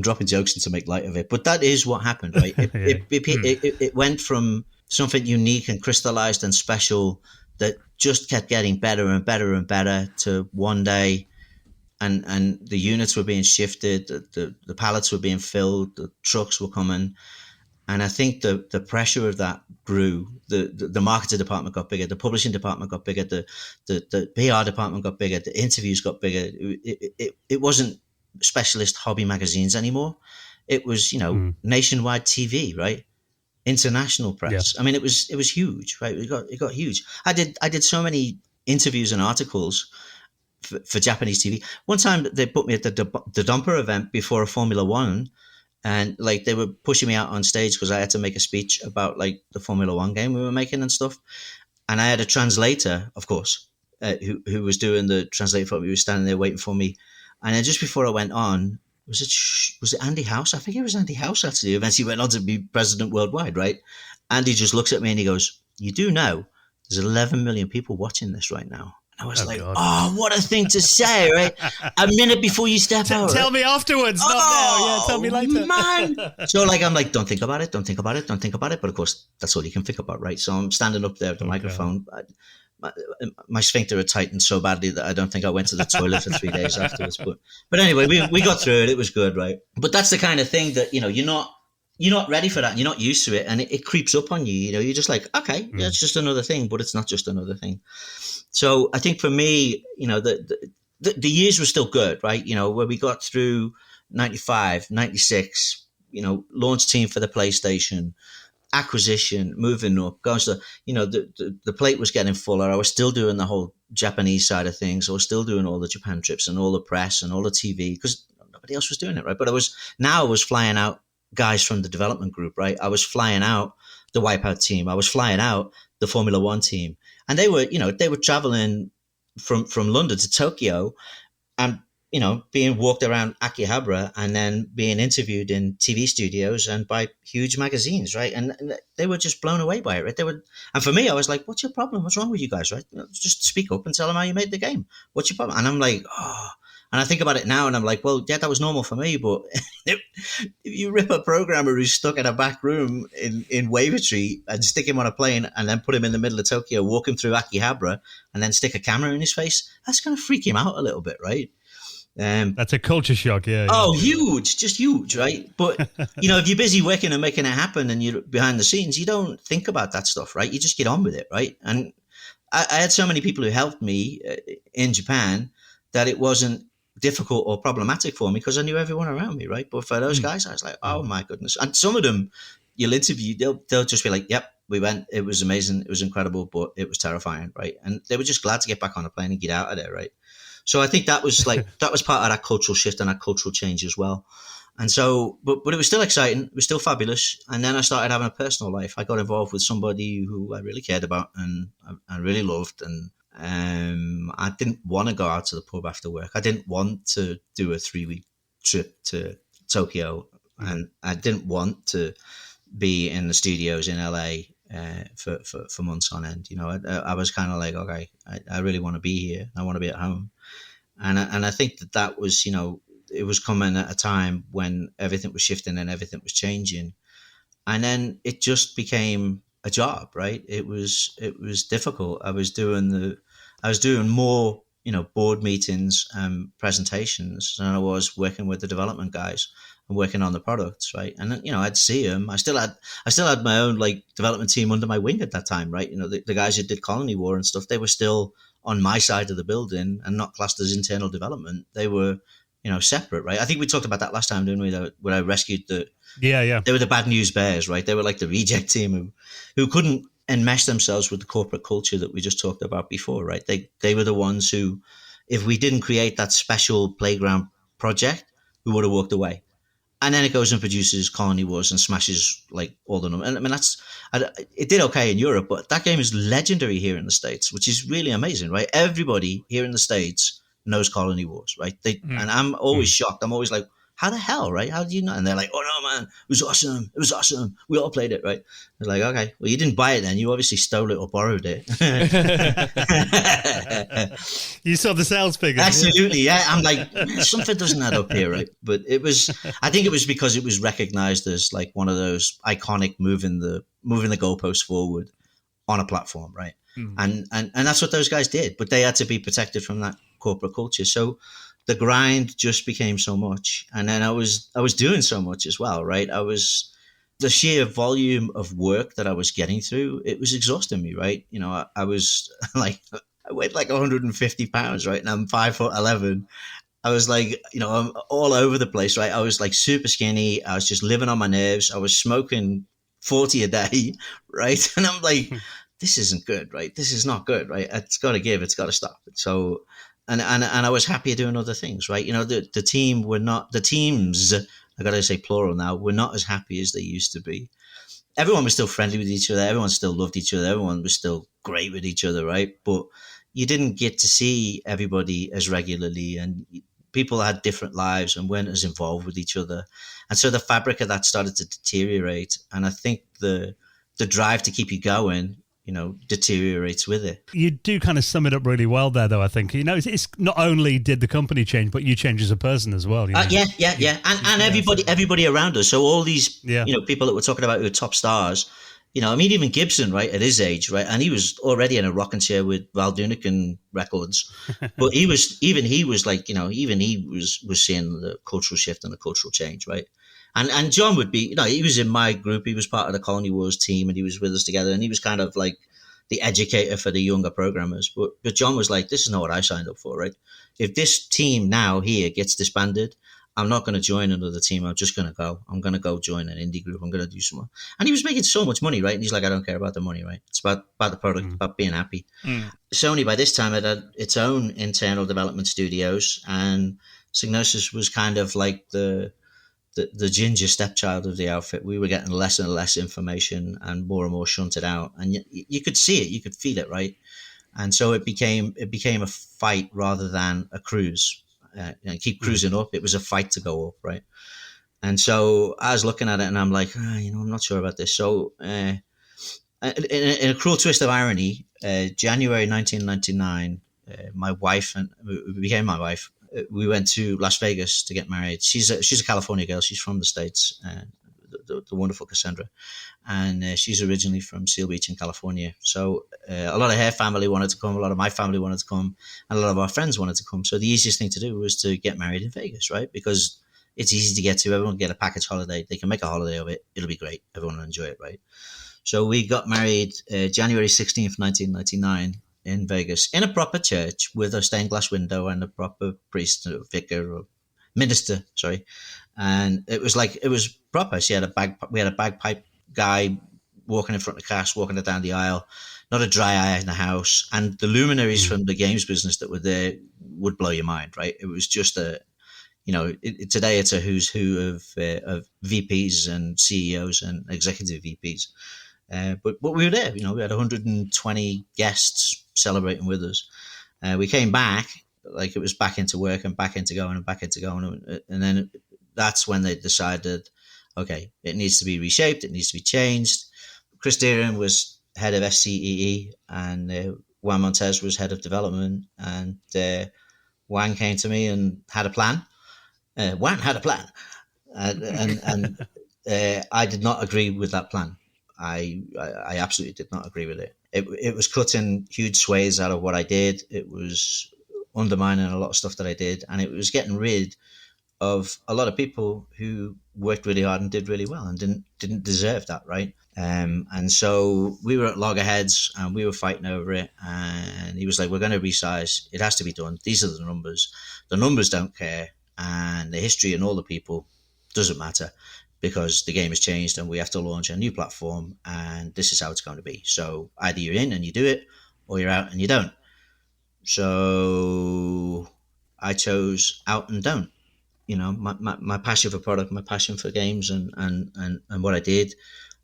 Speaker 4: dropping jokes in to make light of it, but that is what happened, right? It went from something unique and crystallized and special that just kept getting better and better and better to one day. And the units were being shifted, the pallets were being filled, the trucks were coming. And I think the pressure of that grew. The marketing department got bigger, the publishing department got bigger, the PR department got bigger, the interviews got bigger. It wasn't specialist hobby magazines anymore. It was, nationwide TV, right? International press. Yeah. I mean, it was huge, right? It got huge. I did so many interviews and articles for Japanese TV. One time they put me at the Dumper event before a Formula One, and they were pushing me out on stage because I had to make a speech about the Formula One game we were making and stuff. And I had a translator, of course, who was doing the translate for me. He was standing there waiting for me. And then just before I went on, was it Andy House? I think it was Andy House actually. Eventually went on to be president worldwide, right? Andy just looks at me and he goes, "You do know there's 11 million people watching this right now." I was God. Oh, what a thing to say, right? A minute before you step out.
Speaker 1: Tell me afterwards, not now. Yeah, tell me later.
Speaker 4: Man. So I'm like, don't think about it. But of course, that's all you can think about, right? So I'm standing up there with the microphone. My sphincter had tightened so badly that I don't think I went to the toilet for 3 days afterwards. But anyway, we got through it. It was good, right? But that's the kind of thing that, you're not ready for that. And you're not used to it. And it creeps up on you. You're just like, okay, yeah, it's just another thing, but it's not just another thing. So I think for me, the years were still good, right? Where we got through 95, 96, launch team for the PlayStation, acquisition, moving up, goes to, the plate was getting fuller. I was still doing the whole Japanese side of things. I was still doing all the Japan trips and all the press and all the TV because nobody else was doing it, right? But I was flying out guys from the development group, right? I was flying out the Wipeout team. I was flying out the Formula One team. And they were traveling from London to Tokyo and, being walked around Akihabara and then being interviewed in TV studios and by huge magazines, right? And they were just blown away by it, right? And for me, I was like, what's your problem? What's wrong with you guys, right? Just speak up and tell them how you made the game. What's your problem? And I'm like, oh. And I think about it now and I'm like, well, yeah, that was normal for me. But if you rip a programmer who's stuck in a back room in Wavertree and stick him on a plane and then put him in the middle of Tokyo, walk him through Akihabara and then stick a camera in his face, that's going to freak him out a little bit, right?
Speaker 1: That's a culture shock, yeah.
Speaker 4: Oh, huge, just huge, right? But, if you're busy working and making it happen and you're behind the scenes, you don't think about that stuff, right? You just get on with it, right? And I had so many people who helped me in Japan that it wasn't difficult or problematic for me because I knew everyone around me, right? But for those guys, I was like, oh my goodness. And some of them you'll interview, they'll just be like, yep, we went, it was amazing, it was incredible, but it was terrifying, right? And they were just glad to get back on a plane and get out of there, right? So I think that was that was part of that cultural shift and that cultural change as well. And so, but it was still exciting, it was still fabulous. And then I started having a personal life. I got involved with somebody who I really cared about and I really loved, and I didn't want to go out to the pub after work. I didn't want to do a 3-week trip to Tokyo, and I didn't want to be in the studios in LA for months on end. I was kind of like, okay, I really want to be here. I want to be at home, and I think that was, it was coming at a time when everything was shifting and everything was changing. And then it just became a job, right? It was difficult. I was doing more, board meetings and presentations than I was working with the development guys and working on the products, right? And I'd see them. I still had my own like development team under my wing at that time, right? The guys who did Colony War and stuff, they were still on my side of the building and not classed as internal development. They were, separate, right? I think we talked about that last time, didn't we? When I rescued
Speaker 1: Yeah.
Speaker 4: They were the bad news bears, right? They were like the reject team who couldn't enmesh themselves with the corporate culture that we just talked about before, right? They were the ones who, if we didn't create that special playground project, we would have walked away. And then it goes and produces Colony Wars and smashes like all the numbers. And I mean, it did okay in Europe, but that game is legendary here in the States, which is really amazing, right? Everybody here in the States knows Colony Wars, right? And I'm always shocked. I'm always like, how the hell, right? How do you know? And they're like, oh no, man, it was awesome. It was awesome. We all played it, right? They're like, okay, well, you didn't buy it then. You obviously stole it or borrowed it.
Speaker 1: You saw the sales figures.
Speaker 4: Absolutely, yeah. I'm like, something doesn't add up here, right? But I think it was because it was recognized as like one of those iconic moving the goalposts forward on a platform, right? And that's what those guys did. But they had to be protected from that corporate culture. So the grind just became so much. And then I was doing so much as well, right? The sheer volume of work that I was getting through, it was exhausting me, right? I was like, I weighed like 150 pounds, right? And I'm 5'11". I was like, I'm all over the place, right? I was like super skinny. I was just living on my nerves. I was smoking 40 a day, right? And I'm like, this isn't good, right? This is not good, right? It's got to give. It's got to stop. So, and I was happier doing other things, right? The teams, I got to say plural now, were not as happy as they used to be. Everyone was still friendly with each other. Everyone still loved each other. Everyone was still great with each other, right? But you didn't get to see everybody as regularly, and people had different lives and weren't as involved with each other. And so the fabric of that started to deteriorate. And I think the drive to keep you going, deteriorates with it.
Speaker 1: You do kind of sum it up really well there, though, I think. It's not only did the company change, but you change as a person as well.
Speaker 4: Yeah. And everybody around us. So all these, people that we're talking about who are top stars, even Gibson, right, at his age, right, and he was already in a rocking chair with Val Dunican records, but he was like, even he was seeing the cultural shift and the cultural change, right? And John would be, he was in my group. He was part of the Colony Wars team and he was with us together. And he was kind of like the educator for the younger programmers. But John was like, this is not what I signed up for, right? If this team now here gets disbanded, I'm not going to join another team. I'm just going to go. I'm going to go join an indie group. I'm going to do something. And he was making so much money, right? And he's like, I don't care about the money, right? It's about the product, about being happy. Sony, by this time, had its own internal development studios. And Psygnosis was kind of like the ginger stepchild of the outfit. We were getting less and less information and more shunted out, and you could see it, you could feel it, right? And so it became a fight rather than a cruise. Keep cruising up. It was a fight to go up, right? And so I was looking at it, and I'm like, I'm not sure about this. So, in a cruel twist of irony, January 1999, my wife became my wife. We went to Las Vegas to get married. She's a California girl. She's from the States, the wonderful Cassandra. And she's originally from Seal Beach in California. So a lot of her family wanted to come. A lot of my family wanted to come. And a lot of our friends wanted to come. So the easiest thing to do was to get married in Vegas, right? Because it's easy to get to. Everyone can get a package holiday. They can make a holiday of it. It'll be great. Everyone will enjoy it, right? So we got married January 16th, 1999. In Vegas, in a proper church with a stained glass window and a proper priest or vicar or minister, and it was proper. We had a bagpipe guy walking in front of the cast, walking it down the aisle, not a dry eye in the house, and the luminaries from the games business that were there would blow your mind, right? It was just today it's a who's who of VPs and CEOs and executive VPs. But we were there, we had 120 guests celebrating with us. We came back, like it was back into work and back into going and back into going. And then that's when they decided, okay, it needs to be reshaped. It needs to be changed. Chris Deering was head of SCEE and Juan Montez was head of development. And Juan came to me and had a plan. Wan had a plan, and I did not agree with that plan. I absolutely did not agree with it. It was cutting huge swathes out of what I did. It was undermining a lot of stuff that I did, and it was getting rid of a lot of people who worked really hard and did really well and didn't deserve that, right? And so we were at loggerheads and we were fighting over it. And he was like, "We're going to resize. It has to be done. These are the numbers. The numbers don't care, and the history and all the people doesn't matter because the game has changed and we have to launch a new platform. And this is how it's going to be. So either you're in and you do it, or you're out and you don't." So I chose out and don't. You know, my passion for product, my passion for games and what I did,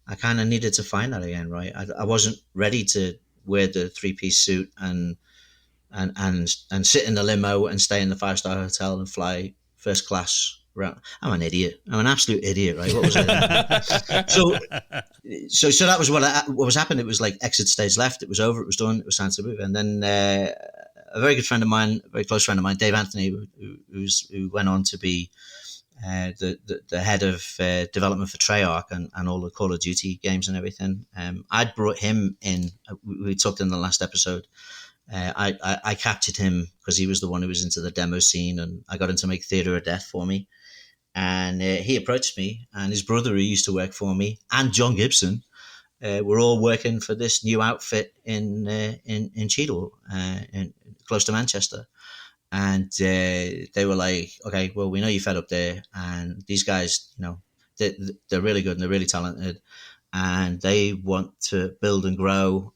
Speaker 4: I kind of needed to find that again, right? I wasn't ready to wear the 3-piece suit and sit in the limo and stay in the 5-star hotel and fly first class around. I'm an idiot. I'm an absolute idiot, right? What was I? So that was what was happening. It was like exit stage left. It was over. It was done. It was time to move. And then a very good friend of mine, a very close friend of mine, Dave Anthony, who went on to be the head of development for Treyarch and all the Call of Duty games and everything. I'd brought him in. We talked in the last episode. I captured him because he was the one who was into the demo scene, and I got him to make Theatre of Death for me. And he approached me, and his brother, who used to work for me, and John Gibson, were all working for this new outfit in Cheadle, close to Manchester. And they were like, "Okay, well, we know you're fed up there, and these guys, you know, they're really good and they're really talented, and they want to build and grow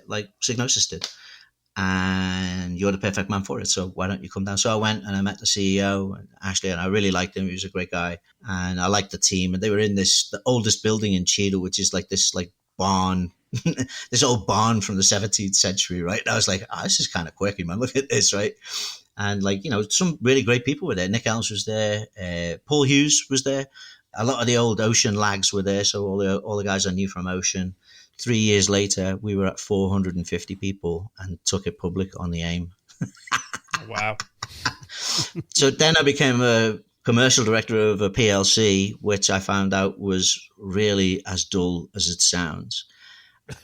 Speaker 4: like Psygnosis did. And you're the perfect man for it. So why don't you come down?" So I went and I met the CEO, Ashley, and I really liked him. He was a great guy, and I liked the team. And they were in the oldest building in Cheadle, which is like this barn, this old barn from the 17th century, right? And I was like, "Oh, this is kind of quirky, man. Look at this, right?" And like, you know, some really great people were there. Nick Elms was there. Paul Hughes was there. A lot of the old Ocean lags were there. So all the guys I knew from Ocean. 3 years later, we were at 450 people and took it public on the AIM.
Speaker 2: Wow.
Speaker 4: So then I became a commercial director of a PLC, which I found out was really as dull as it sounds.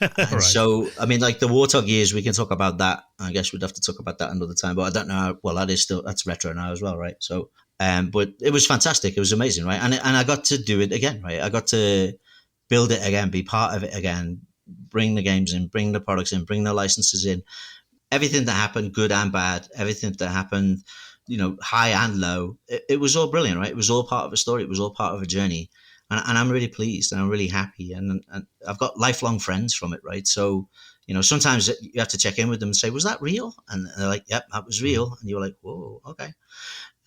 Speaker 4: Right. So, I mean, like the Warthog years, we can talk about that. I guess we'd have to talk about that another time, but I don't know how, well, that's retro now as well, right? So, but it was fantastic. It was amazing, right? And I got to do it again, right? I got to build it again, be part of it again, bring the games in, bring the products in, bring the licenses in. Everything that happened, good and bad, everything that happened, you know, high and low, it was all brilliant, right? It was all part of a story. It was all part of a journey. And I'm really pleased and I'm really happy. And I've got lifelong friends from it, right? So, you know, sometimes you have to check in with them and say, "Was that real?" And they're like, "Yep, that was real." And you're like, "Whoa, okay."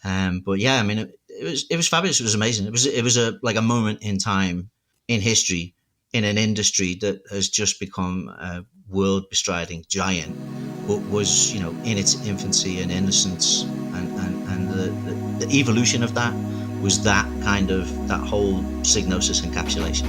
Speaker 4: But yeah, I mean, it was fabulous. It was amazing. It was like a moment in time in history in an industry that has just become a world bestriding giant, but was, you know, in its infancy and innocence, and the evolution of that was that whole Psygnosis encapsulation.